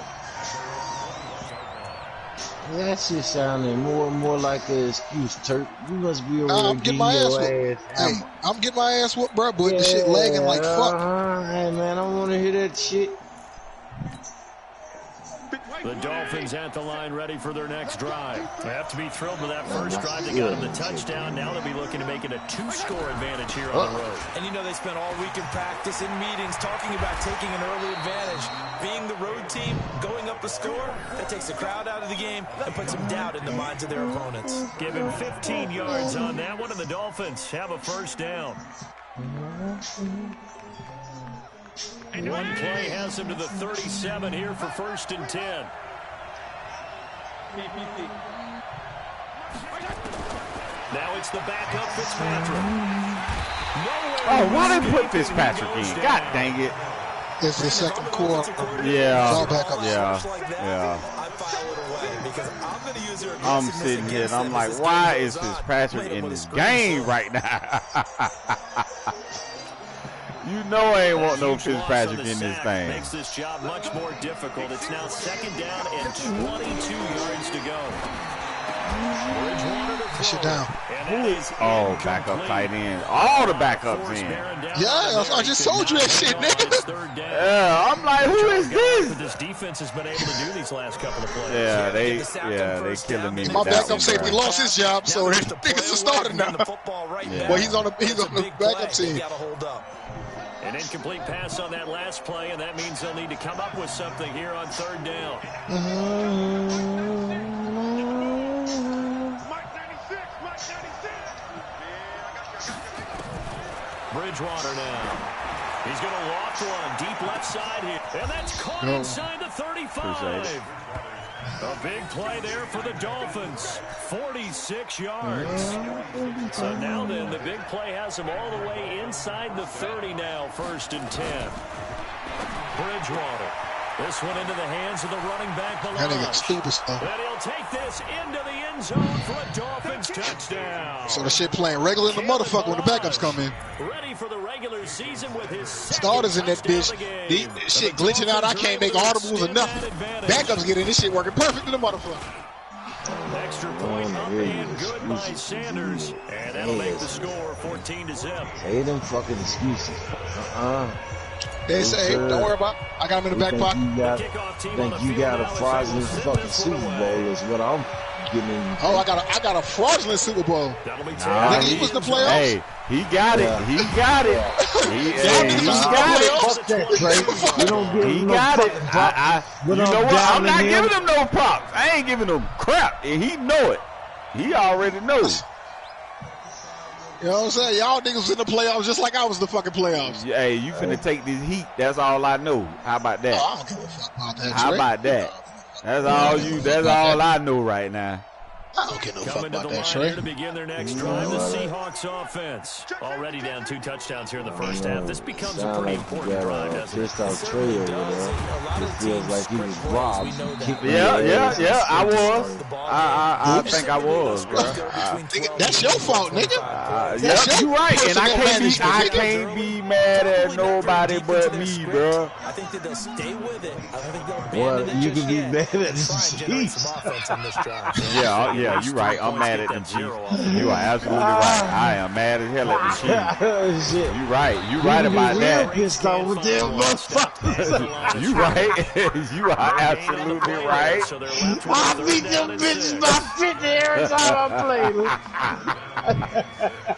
That shit sounding more and more like an excuse, Turk. You must be over I'm getting my ass whooped. Hey, I'm getting my ass whooped, bro, but the shit lagging like fuck. Hey, man, I want to hear that shit. The Dolphins at the line ready for their next drive. They have to be thrilled with that first drive that got them the touchdown. Now they'll be looking to make it a 2-score advantage here on the road. And you know they spent all week in practice, in meetings, talking about taking an early advantage. Being the road team, going up a score, that takes the crowd out of the game and puts some doubt in the minds of their opponents. Give him 15 yards on that one, and the Dolphins have a first down. One play has him to the 37 here for 1st and 10. Now it's the backup Fitzpatrick. Oh, why they put Fitzpatrick in? God dang it. It's the second quarter. Yeah. Yeah. I'm sitting here and I'm like, why is Fitzpatrick in this game right now? You know I ain't want no Fitzpatrick in this thing. Makes this job much more difficult. It's now 2nd down and 22 yards to go. Push it down. Oh, backup tight end. All the backups in. Yeah, I just told you that shit, nigga. Yeah, I'm like, who is this? But this defense has been able to do these last couple of plays. Yeah, they killing me. My backup safety lost his job, so the niggas are starting now. Well, he's on the backup team. An incomplete pass on that last play, and that means they'll need to come up with something here on 3rd down. Bridgewater now. He's going to loft one deep left side here. And that's caught inside the 35. A big play there for the Dolphins. 46 yards. So now then, the big play has him all the way inside the 30 now. 1st and 10. Bridgewater. This one into the hands of the running back. That nigga stupid stuff. And he'll take this into the end zone for a Dolphins touchdown. So the shit playing regular in the motherfucker when the backups come in. Ready for the regular season with his starters in that bitch. This shit glitching out. I can't make audibles or nothing. Backups get in. This shit working perfect in the motherfucker. Extra point up and good by Sanders. And that'll make the score 14-0. Hey, them fucking excuses. They say, hey, don't worry about it. I got him in the back pocket. Think you got a fraudulent fucking Super Bowl is what I'm getting. Oh, I got a fraudulent Super Bowl. Nah, he was the playoffs. Hey, he got it. He got it. He got it. He got it. You know what? I'm not giving him no props. I ain't giving him crap. And he know it. He already knows. You know what I'm saying? Y'all niggas was in the playoffs just like I was in the fucking playoffs. Hey, you finna take this heat. That's all I know. How about that? Oh, I don't give a fuck about that. How about that? That's all I know right now. I don't give no fuck about that, Trey. To begin their next drive, the Seahawks offense already down 2 touchdowns here in the first half. This becomes a pretty important drive, doesn't it? Trey over there. This feels like he was robbed. Yeah, I was. I think I was, bro. That's your fault, nigga. Yeah, you right, and I can't be mad at nobody but me, bro. I think that they'll stay with it. I think they'll abandon it. You can be mad at the Chiefs. Yeah, you're right. I'm mad at the Chiefs. You are absolutely right. I am mad as hell at the Chiefs. You're right. You're right about that. You right. You are absolutely right. I beat them bitches by 50 every time I played.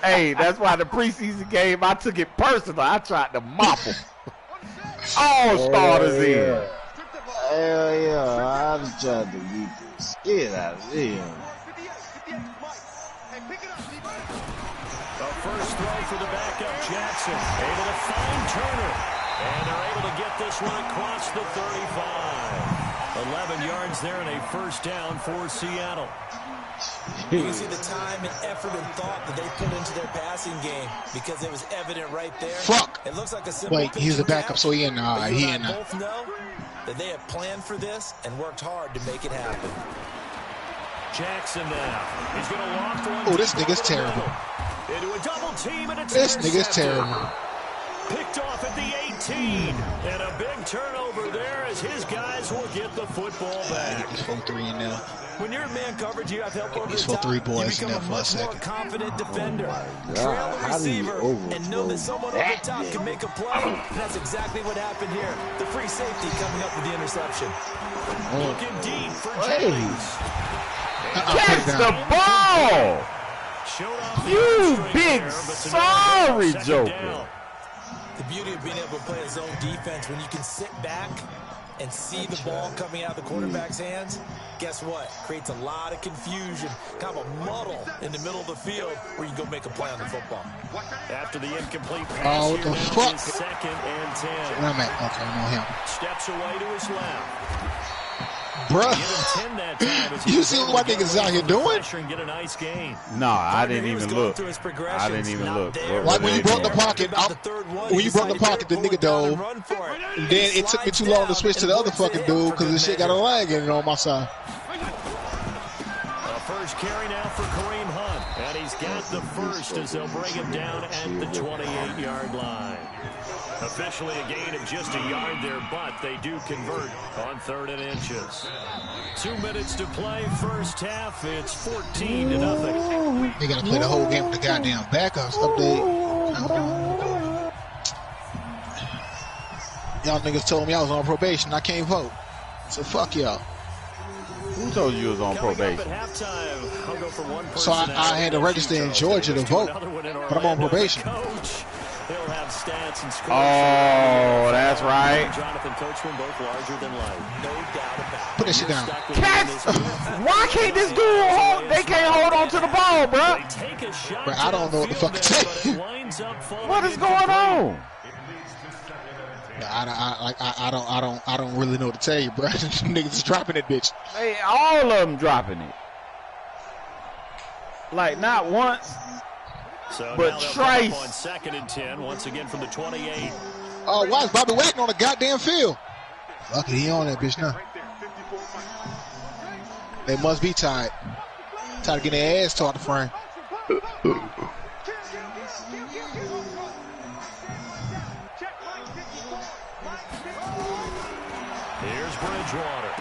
Hey, that's why the preseason game, I took it personal. I tried to mop them. All starters in. Hell yeah, I just tried to beat the shit out of them. The first throw for the backup Jackson. Able to find Turner. And they're able to get this one across the 35. 11 yards there and a first down for Seattle. You can see the time and effort and thought that they put into their passing game because it was evident right there. Fuck. It looks like a simple. Wait, he's the backup, so he in. He in. Both know that they have planned for this and worked hard to make it happen. Jackson now. He's going to loft one. Oh, this nigga's terrible. Into a double team and it's this nigga's terrible. Picked off at the 18. And a big turnover there as his guys will get the football back. He's 4-3 in there. When you're in man coverage, you have help over He's the top. 4-3 boys you in become there a for a much more second. confident defender. Trail the receiver and know that someone over the top can make a play. And that's exactly what happened here. The free safety coming up with the interception. Looking deep for James. Catch the ball! You big sorry joker. The beauty of being able to play a zone defense when you can sit back and see the ball coming out of the quarterback's hands, guess what? Creates a lot of confusion, kind of a muddle in the middle of the field where you can go make a play on the football. After the incomplete pass, oh, what the fuck? 2nd and 10. Where I'm at? Okay, I'm on him. Steps away to his left. Bruh, you see what niggas out here doing? No, I didn't even look. I didn't even look. Like when you broke the pocket, the nigga dove. And then it took me too long to switch to the other fucking dude because the shit got a lag in it on my side. First carry now for Kareem Hunt. And he's got the first as they'll bring him down at the 28-yard line. Officially a gain of just a yard there, but they do convert on 3rd and inches. 2 minutes to play, first half. It's 14-0. They gotta play the whole game with the goddamn backups. Update. Y'all niggas told me I was on probation. I can't vote. So fuck y'all. Who told you was on probation? So I had to register in Georgia to vote, but I'm on probation. He'll have stats and scores. Oh, that's right. Jonathan Coachman, both larger than life. No doubt about it. Put that shit down. Why can't this dude hold? They can't hold on to the ball, bro. Bro, I don't know what the fuck to tell you. What is going on? I don't really know what to tell you, bro. Niggas is dropping that bitch. Hey, all of them dropping it. Like not once, but twice. On 2nd and 10, once again from the 28. Oh, why is Bobby waiting on the goddamn field? Fuck it, he on that bitch now. They must be tired. Tired of getting their ass toward the frame. Here's Bridgewater.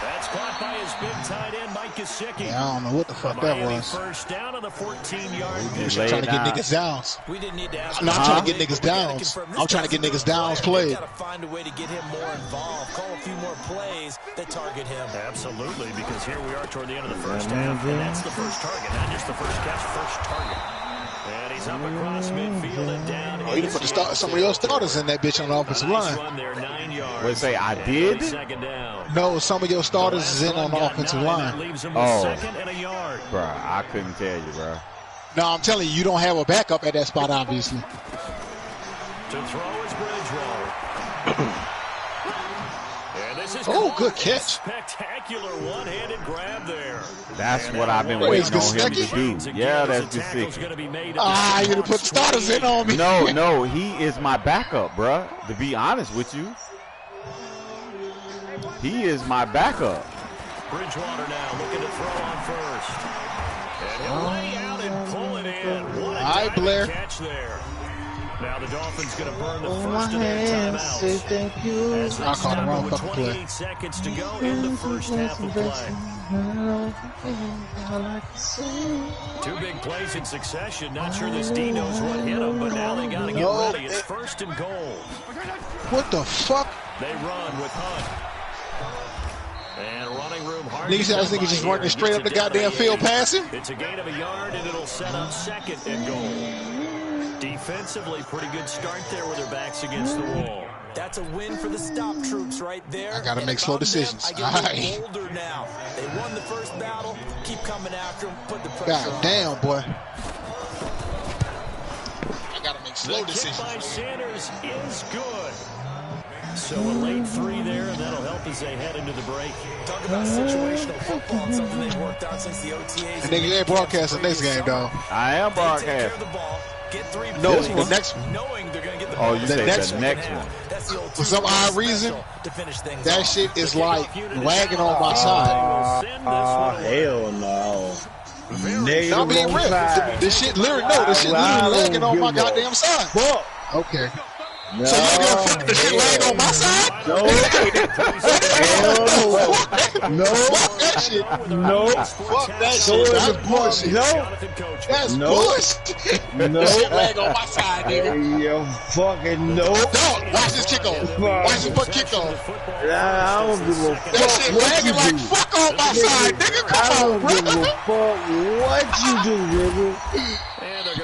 That's caught by his big tight end, Mike Gesicki. Yeah, I don't know what the fuck that was. First down on the 14-yard. I'm trying to get niggas downs. We didn't need to ask. No, I'm trying to get niggas downs. I'm trying to get niggas downs played. Got to find a way to get him more involved. Call a few more plays that target him. Absolutely, because here we are toward the end of the first half, and that's the first target, not just the first catch, first target. And he's up across midfield and down. Oh, you done put some of your starters in that bitch on the offensive line. Wait, say I did? No, some of your starters is in on the offensive line. Oh, bro, I couldn't tell you, bro. No, I'm telling you, you don't have a backup at that spot, obviously. To throw is Bridgewater. Oh, good catch. Spectacular one-handed grab there. That's what I've been waiting on him to do. Yeah, that's Gesicki. Ah, you done put starters in on me. No, he is my backup, bro. To be honest with you. He is my backup. Bridgewater now looking to throw on first. And he'll lay out and pull it in. What a Blair. Catch there. Now the Dolphins going to burn the first of their timeouts. Thank you. I called the wrong fucking play. 28 seconds to go in the first half of play. 2 big plays in succession. Not sure this D knows what hit him, but now they got to get ready. It's 1st and goal. What the fuck? They run with Hunt. And running room hard. Niggas just running straight up the goddamn field passing. It's a gain of a yard, and it'll set up 2nd and goal. Defensively, pretty good start there with their backs against the wall. That's a win for the stop troops right there. I got to make slow decisions. I get older now. They won the first battle. Keep coming after them. Put the pressure on. Damn, boy. I got to make slow decisions. The kick by Sanders is good. So a late 3 there, and that'll help as they head into the break. Talk about situational football, something they've worked out since the OTAs. And nigga ain't broadcasting next game, dog. I am broadcasting. No, the next one. Oh, you say the next one. For some odd reason, that shit is like lagging on my side. Hell no. I'm being real. This shit literally lagging on my goddamn side. Okay. No. So you gonna fuck the shit lag on my side? No. No. Fuck that shit. No. Fuck that shit. That's bullshit. No. That's bullshit. No. Shit lag on my side, nigga. You fucking no. Dog, watch this kick off. Watch this fuck kick off. I don't give a fuck. That shit lagging like fuck on my side, nigga. Come on, bro. I don't give a fuck what you do, nigga.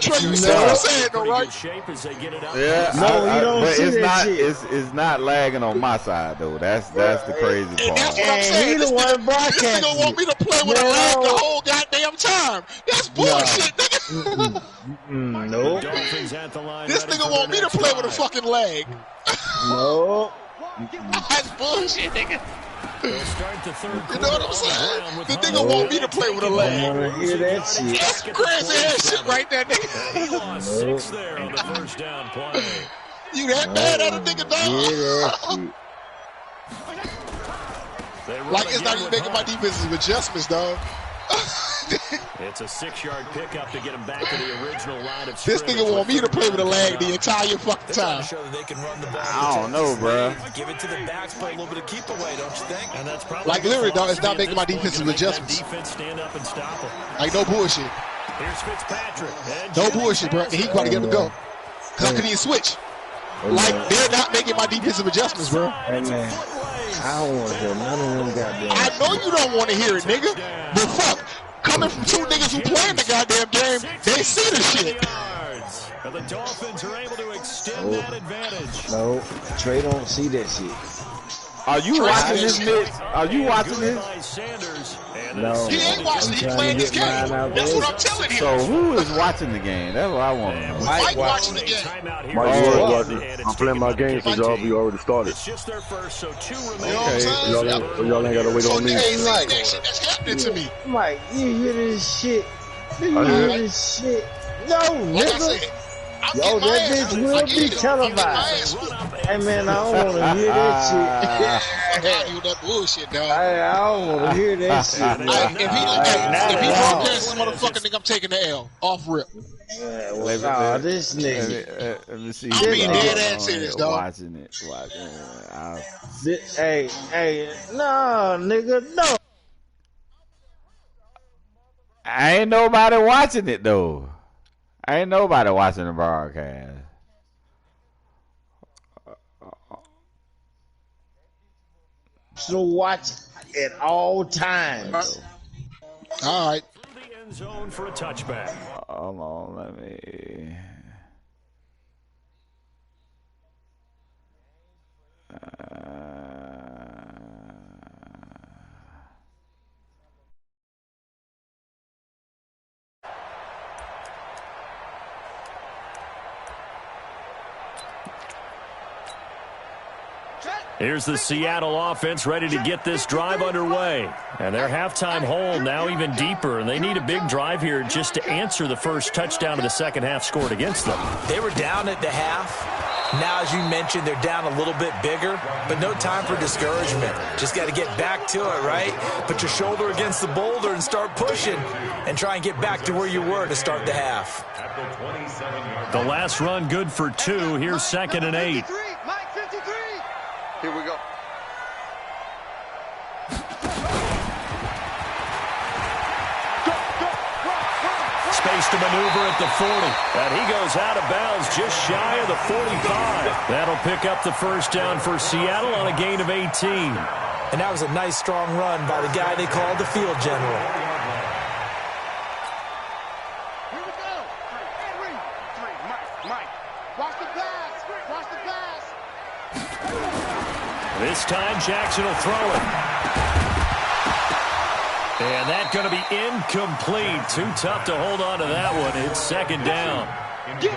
Trey, you see what I'm saying, though, right? Yeah, no, you don't but see it's that not. shit. It's not lagging on my side though. That's the crazy part. And that's what I'm saying. He the one This broadcasting. nigga want me to play with a lag the whole goddamn time. That's bullshit, nigga. No. This nigga want me to play with a fucking lag. No. That's bullshit, nigga. You know what I'm saying? The nigga want me to play with a I lag. wanna hear that shit. That's crazy ass shit right there, nigga. He lost 6 there on the first down play. You that bad at a nigga, dog? Like it's not even making my defensive adjustments, dog. It's a 6-yard pickup to get him back to the original line of This nigga want me to play with a lag the entire fucking time. I don't know, bro. Give it to the backs, play a little bit of keep away, don't you think? And that's probably Like literally, dog, it's not making my defensive adjustments. Defense stand up and stop him. Like no bullshit. Here's Fitzpatrick. No bullshit, bro. And he about to get him to go. Cause I couldn't even switch. Like they're not making my defensive adjustments, bro. Hey man, I don't want to hear none of them goddamn. I know you don't want to hear it, nigga. But fuck, coming from 2 niggas who playing the goddamn game, they see the shit. And the Dolphins are able to extend that advantage. No, Trey don't see that shit. Are you watching this, Mitch? Are you watching this? No. He ain't watching it. He playing this game. That's what I'm telling him. So who is watching the game? That's what I want to know. Mike watching the game. Mike watching. I'm playing my game since y'all already started. It's just their first, so 2 remaining. You know what I'm saying? Y'all ain't got to wait on me. Hey, like, that shit that's happening to me. Mike, you hear this shit? Do you hear this shit? No, Like I nigga. said, Yo, that bitch will be televised. Hey, man, I don't want to hear that shit. Fuck out you with that bullshit, dog. I don't want to hear that shit. If he broadcasts this motherfucker, nigga, I'm taking the L. Off rip. This nigga. Let me see. I'm being dead ass serious, dog. Watching it. Hey, no, nigga, no. Ain't nobody watching it, though. Ain't nobody watching the broadcast. So watch at all times. All right. Through the end zone for a touchback. Hold on, let me. Here's the Seattle offense ready to get this drive underway. And their halftime hole now even deeper, and they need a big drive here just to answer the first touchdown of the second half scored against them. They were down at the half. Now, as you mentioned, they're down a little bit bigger, but no time for discouragement. Just got to get back to it, right? Put your shoulder against the boulder and start pushing and try and get back to where you were to start the half. The last run good for 2. Here's 2nd and 8. Mike 53. Here we go. Space to maneuver at the 40. And he goes out of bounds just shy of the 45. That'll pick up the first down for Seattle on a gain of 18. And that was a nice, strong run by the guy they called the field general. Here we go. Three. Mike. Watch the pass. Watch the pass. This time Jackson will throw it. And that's going to be incomplete. Too tough to hold on to that one. It's 2nd down.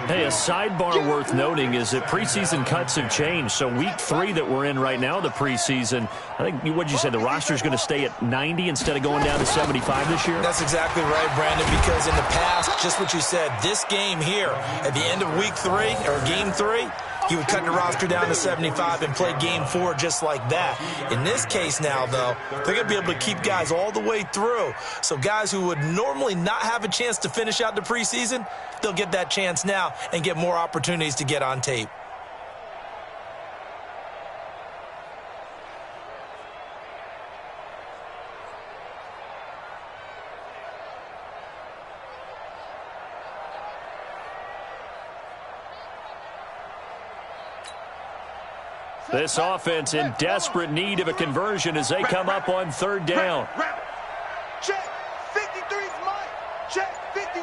Hey, a sidebar worth noting is that preseason cuts have changed. So week 3 that we're in right now, the preseason, I think, what did you say, the roster's going to stay at 90 instead of going down to 75 this year? That's exactly right, Brandon, because in the past, just what you said, this game here, at the end of week 3, or game 3, you would cut the roster down to 75 and play game 4 just like that. In this case now, though, they're going to be able to keep guys all the way through. So guys who would normally not have a chance to finish out the preseason, they'll get that chance now and get more opportunities to get on tape. This offense in desperate need of a conversion as they come up on 3rd down. Check. 53's Mike. Check. 53.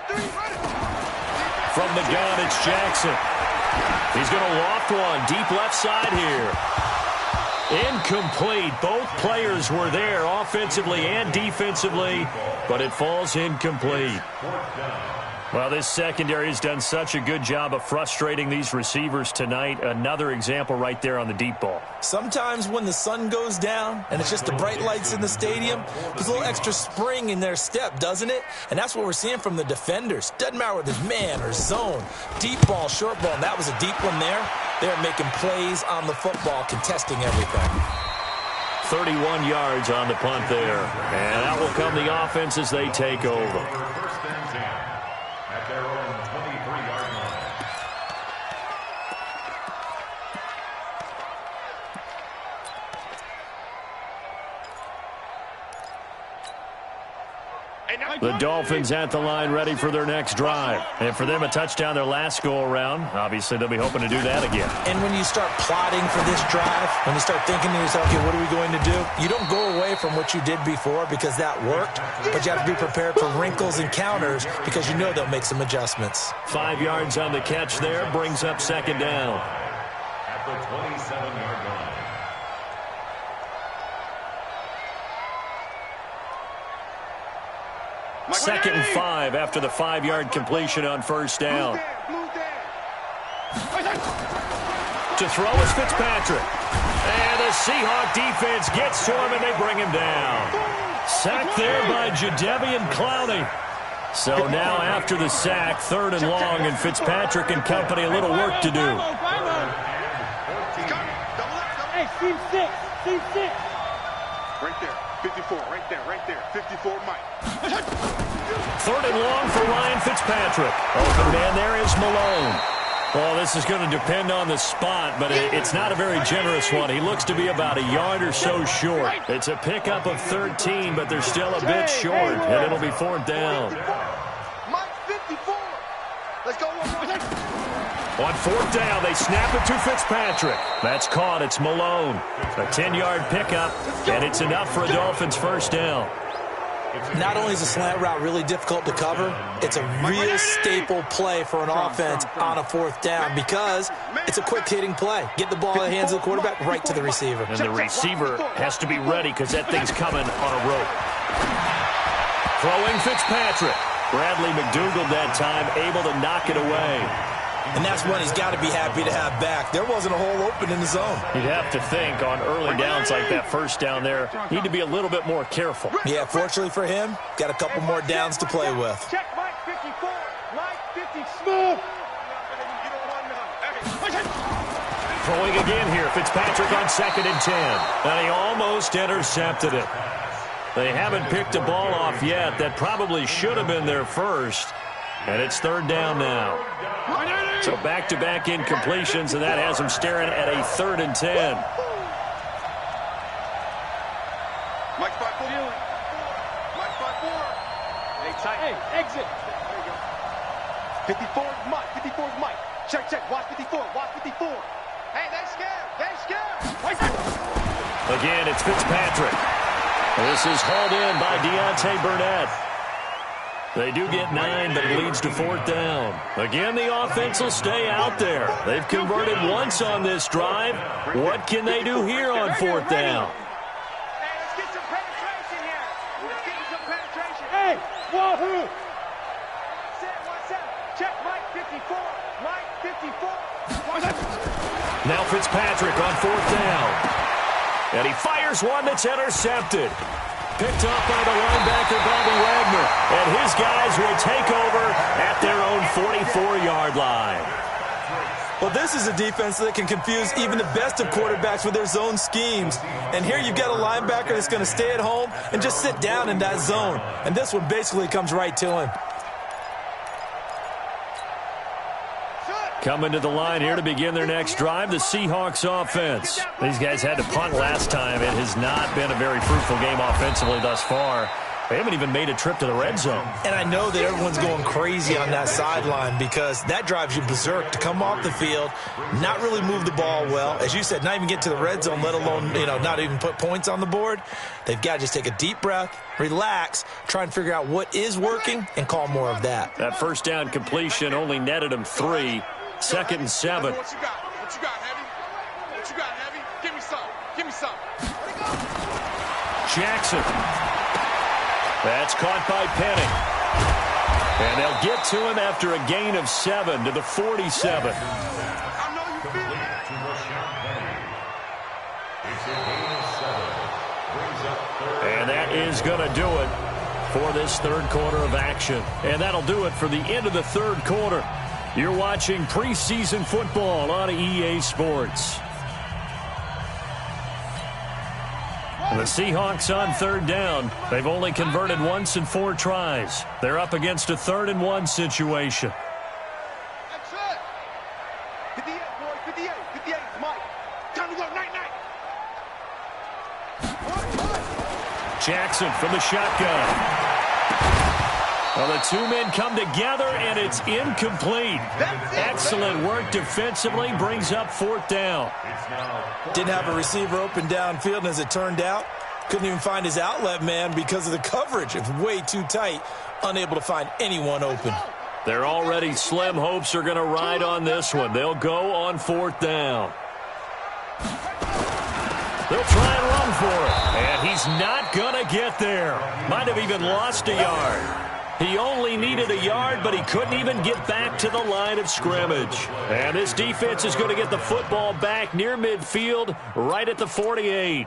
From the gun, it's Jackson. He's going to loft one deep left side here. Incomplete. Both players were there offensively and defensively, but it falls incomplete. Well, this secondary has done such a good job of frustrating these receivers tonight. Another example right there on the deep ball. Sometimes when the sun goes down and it's just the bright lights in the stadium, there's a little extra spring in their step, doesn't it? And that's what we're seeing from the defenders. Doesn't matter whether it's man or zone, deep ball, short ball, and that was a deep one there. They're making plays on the football, contesting everything. 31 yards on the punt there. And out will come the offense as they take over. At their own 23-yard line. The Dolphins at the line ready for their next drive. And for them, a touchdown their last go-around. Obviously, they'll be hoping to do that again. And when you start plotting for this drive, when you start thinking to yourself, okay, what are we going to do? You don't go away from what you did before because that worked, but you have to be prepared for wrinkles and counters because you know they'll make some adjustments. 5 yards on the catch there, brings up second down. At the 27-yard line. Second and 5 after the 5-yard completion on first down. To throw is Fitzpatrick. And the Seahawk defense gets to him, and they bring him down. Sacked there by Jadeveon Clowney. So now after the sack, 3rd and long, and Fitzpatrick and company a little work to do. Hey, team 6. Team 6. Right there. 54. Right there. 54, Mike. 3rd and long for Ryan Fitzpatrick. Open man there is Malone. Well, this is going to depend on the spot, but it's not a very generous one. He looks to be about a yard or so short. It's a pickup of 13, but they're still a bit short, and it'll be 4th down. Mike, 54. Let's go. On 4th down, they snap it to Fitzpatrick. That's caught. It's Malone. A 10-yard pickup, and it's enough for a Dolphins first down. Not only is a slant route really difficult to cover, it's a real staple play for an offense on a 4th down because it's a quick-hitting play. Get the ball in the hands of the quarterback right to the receiver. And the receiver has to be ready because that thing's coming on a rope. Throwing Fitzpatrick. Bradley McDougald that time able to knock it away. And that's one he's got to be happy to have back. There wasn't a hole open in the zone. You'd have to think on early downs like that first down there, need to be a little bit more careful. Yeah, fortunately for him, got a couple more downs to play with. Check Mike 54. Mike 50. Smooth. Throwing again here, Fitzpatrick on 2nd and 10. And he almost intercepted it. They haven't picked a ball off yet. That probably should have been their first. And it's 3rd down now. So back-to-back incompletions, and that has them staring at a 3rd and 10. Mike 5-4. Mike 5-4. Hey, tight. Hey, exit. There you go. 54 is Mike. 54 is Mike. Check. Watch 54. Watch 54. Hey, they scared. Again, it's Fitzpatrick. This is hauled in by Deontay Burnett. They do get 9, but it leads to 4th down. Again, the offense will stay out there. They've converted once on this drive. What can they do here on 4th down? Hey, let's get some penetration here. Let's get some penetration. Hey, wahoo. Check Mike 54. Mike 54. Now Fitzpatrick on 4th down. And he fires one that's intercepted. Picked up by the linebacker, Bobby Wagner. And his guys will take over at their own 44-yard line. Well, this is a defense that can confuse even the best of quarterbacks with their zone schemes. And here you've got a linebacker that's going to stay at home and just sit down in that zone. And this one basically comes right to him. Coming to the line here to begin their next drive, the Seahawks offense. These guys had to punt last time. It has not been a very fruitful game offensively thus far. They haven't even made a trip to the red zone. And I know that everyone's going crazy on that sideline because that drives you berserk to come off the field, not really move the ball well. As you said, not even get to the red zone, let alone, not even put points on the board. They've got to just take a deep breath, relax, try and figure out what is working, and call more of that. That first down completion only netted them 3. 2nd and 7. What you got, Heavy? What you got, Heavy? Give me some. Jackson. That's caught by Penning. And they'll get to him after a gain of 7 to the 47. I know you feel it. It's a gain of 7. Brings up 3rd. And that is going to do it for this 3rd quarter of action. And that'll do it for the end of the 3rd quarter. You're watching preseason football on EA Sports. The Seahawks on 3rd down. They've only converted once in 4 tries. They're up against a 3rd and 1 situation. That's it. 58, boys. 58. 58 is Mike. Time to go. Night. Jackson from the shotgun. Well, the two men come together, and it's incomplete. Excellent work defensively, brings up 4th down. Didn't have a receiver open downfield, and as it turned out, couldn't even find his outlet man because of the coverage. It's way too tight, unable to find anyone open. Their already slim hopes are going to ride on this one. They'll go on 4th down. They'll try and run for it, and he's not going to get there. Might have even lost a yard. He only needed a yard, but he couldn't even get back to the line of scrimmage. And this defense is going to get the football back near midfield, right at the 48.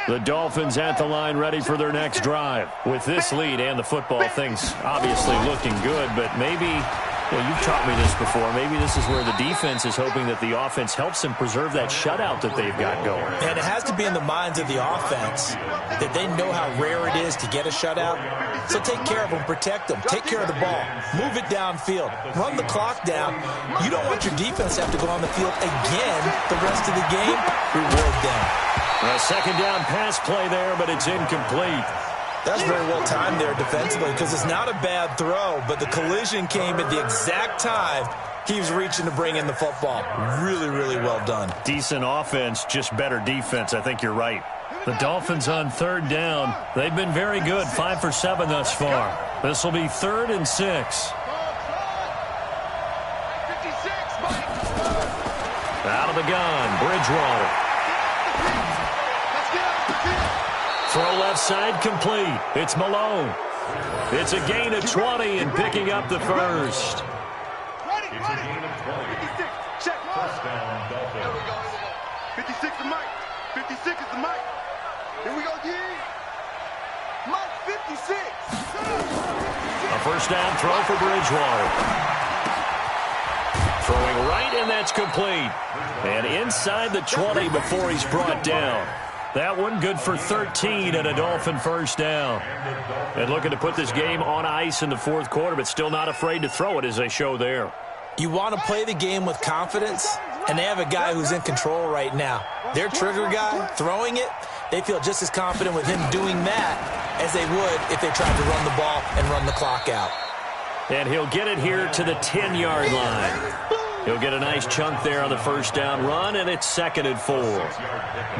The Dolphins at the line ready for their next drive. With this lead and the football, things obviously looking good, but maybe, you've taught me this before, maybe this is where the defense is hoping that the offense helps them preserve that shutout that they've got going. And it has to be in the minds of the offense that they know how rare it is to get a shutout. So take care of them, protect them, take care of the ball, move it downfield, run the clock down. You don't want your defense to have to go on the field again the rest of the game. Reward them. A 2nd down pass play there, but it's incomplete. That's very well timed there defensively because it's not a bad throw, but the collision came at the exact time he was reaching to bring in the football. Really, really well done. Decent offense, just better defense. I think you're right. The Dolphins on 3rd down. They've been very good, 5 for 7 thus far. This will be 3rd and 6. Out of the gun, Bridgewater. Throw left side complete. It's Malone. It's a gain of 20 and picking up the first. It's a gain of 20. 56. Check. First down, Dolphins. 56 is Mike. 56 is the Mike. Here we go, D. Mike 56. A first down throw for Bridgewater. Throwing right, and that's complete. And inside the 20 before he's brought down. That one good for 13 and a Dolphin first down. And looking to put this game on ice in the 4th quarter, but still not afraid to throw it as they show there. You want to play the game with confidence, and they have a guy who's in control right now. Their trigger guy, throwing it, they feel just as confident with him doing that as they would if they tried to run the ball and run the clock out. And he'll get it here to the 10-yard line. He'll get a nice chunk there on the first down run, and it's 2nd and 4.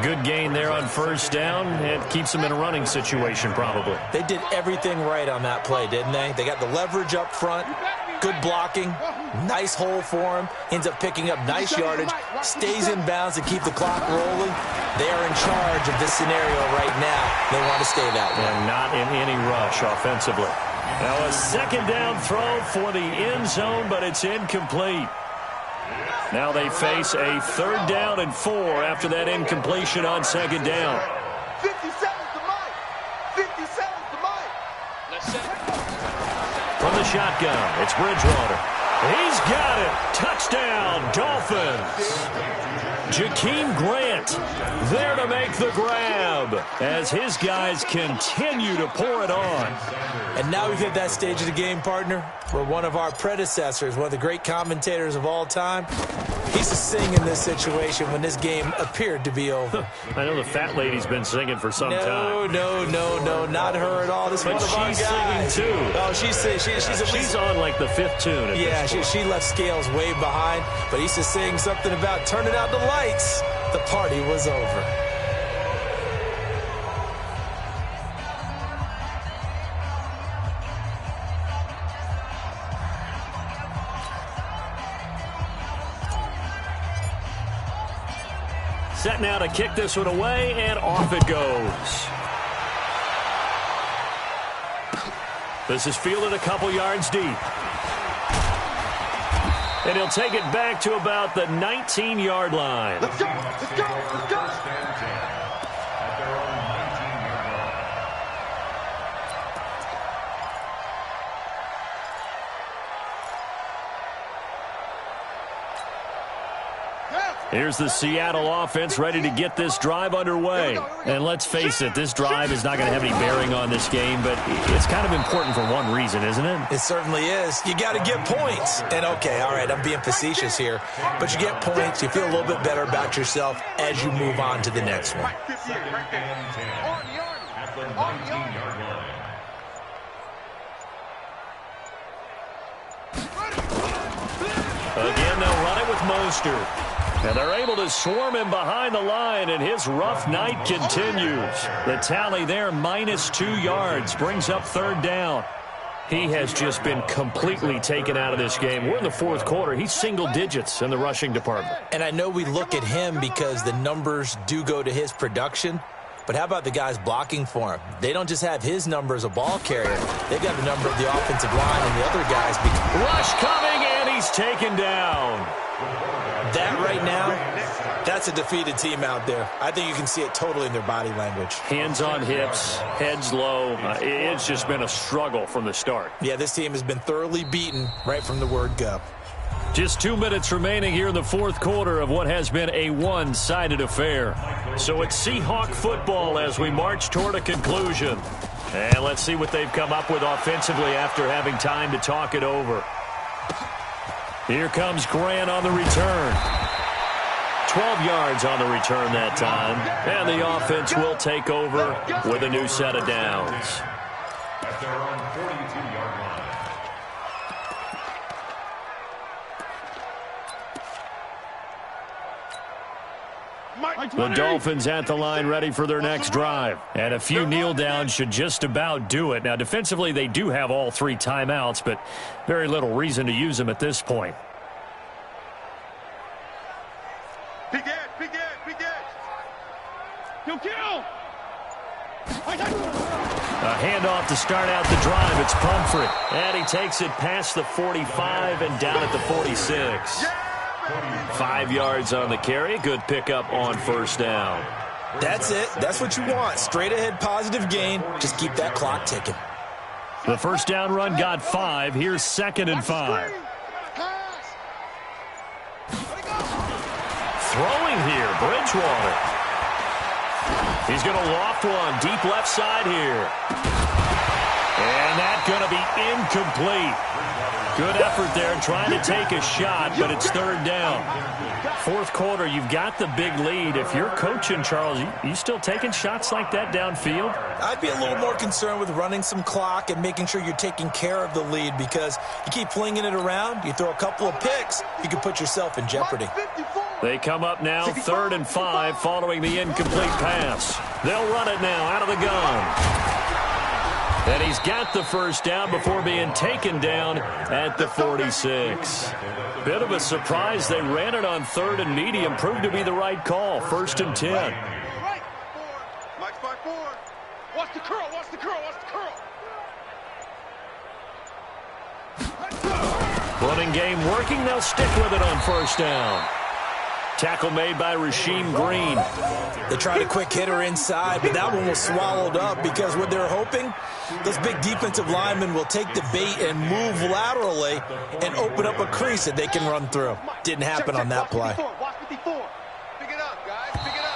Good gain there on first down, and keeps them in a running situation probably. They did everything right on that play, didn't they? They got the leverage up front, good blocking, nice hole for him, ends up picking up nice yardage, stays in bounds to keep the clock rolling. They are in charge of this scenario right now. They want to stay that way. And not in any rush offensively. Now a 2nd down throw for the end zone, but it's incomplete. Now they face a 3rd down and 4 after that incompletion on 2nd down. 57 to Mike. 57 to Mike. From the shotgun, it's Bridgewater. He's got it. Touchdown, Dolphins. Jakeem Grant there to make the grab as his guys continue to pour it on. And now we've hit that stage of the game, partner, where one of our predecessors, one of the great commentators of all time, he's to sing in this situation when this game appeared to be over. I know the fat lady's been singing for some time. No, not her at all. This but one of our she's guys. singing too. Oh, she's on like the 5th tune. Yeah, she left Scales way behind, but he's just saying something about turning out the lights. The party was over. Set now to kick this one away, and off it goes. This is fielded a couple yards deep. And he'll take it back to about the 19-yard line. Let's go. Let's go. Let's go. At their own 19-yard line. Yes. Here's the Seattle offense ready to get this drive underway. And let's face it, this drive is not going to have any bearing on this game, but it's kind of important for one reason, isn't it? It certainly is. You got to get points. And, okay, all right, I'm being facetious here, but you get points, you feel a little bit better about yourself as you move on to the next one. At the 19-yard line. Again, they'll run it with Mostert. And they're able to swarm him behind the line, and his rough night continues. The tally there, -2 yards, brings up 3rd down. He has just been completely taken out of this game. We're in the 4th quarter. He's single digits in the rushing department. And I know we look at him because the numbers do go to his production, but how about the guys blocking for him? They don't just have his number as a ball carrier. They've got the number of the offensive line and the other guys. Rush coming, and he's taken down. That right now, that's a defeated team out there. I think you can see it totally in their body language. Hands on hips, heads low. It's just been a struggle from the start. Yeah, this team has been thoroughly beaten right from the word go. Just 2 minutes remaining here in the 4th quarter of what has been a one-sided affair. So it's Seahawk football as we march toward a conclusion. And let's see what they've come up with offensively after having time to talk it over. Here comes Grant on the return. 12 yards on the return that time. And the offense will take over with a new set of downs. At their own 42-yard line. The Dolphins at the line ready for their next drive. And a few kneel downs should just about do it. Now, defensively, they do have all 3 timeouts, but very little reason to use them at this point. Big edge. Kill. A handoff to start out the drive. It's Pumphrey. And he takes it past the 45 and down at the 46. 5 yards on the carry. Good pickup on 1st down. That's it. That's what you want. Straight ahead positive gain. Just keep that clock ticking. The 1st down run got 5. Here's 2nd and 5. Throwing here, Bridgewater. He's going to loft one deep left side here. And that's going to be incomplete. Good effort there trying to take a shot, but it's 3rd down. 4th quarter, you've got the big lead. If you're coaching, Charles, you still taking shots like that downfield? I'd be a little more concerned with running some clock and making sure you're taking care of the lead, because you keep flinging it around, you throw a couple of picks, you can put yourself in jeopardy. They come up now 3rd and 5 following the incomplete pass. They'll run it now out of the gun. And he's got the 1st down before being taken down at the 46. Bit of a surprise. They ran it on 3rd and medium. Proved to be the right call. 1st and 10. Right. Mike's 5-4. Watch the curl. Running game working. They'll stick with it on 1st down. Tackle made by Rasheem Green. They tried a quick hitter inside, but that one was swallowed up because what they're hoping, those big defensive linemen will take the bait and move laterally and open up a crease that they can run through. Didn't happen on that play. Watch 54. Pick it up, guys. Pick it up.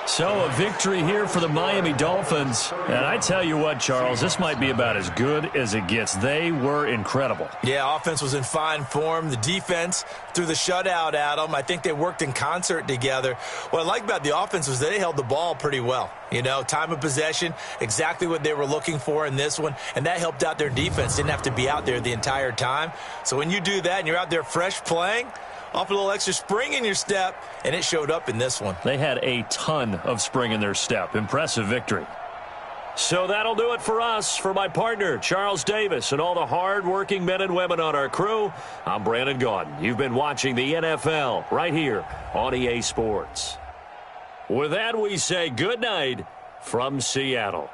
So a victory here for the Miami Dolphins. And I tell you what, Charles, this might be about as good as it gets. They were incredible. Yeah, offense was in fine form. The defense threw the shutout at them. I think they worked in concert together. What I like about the offense was they held the ball pretty well. You know, time of possession, exactly what they were looking for in this one, and that helped out their defense. Didn't have to be out there the entire time. So when you do that and you're out there fresh playing, off a little extra spring in your step, and it showed up in this one. They had a ton of spring in their step. Impressive victory. So that'll do it for us. For my partner, Charles Davis, and all the hard-working men and women on our crew, I'm Brandon Gaudin. You've been watching the NFL right here on EA Sports. With that, we say good night from Seattle.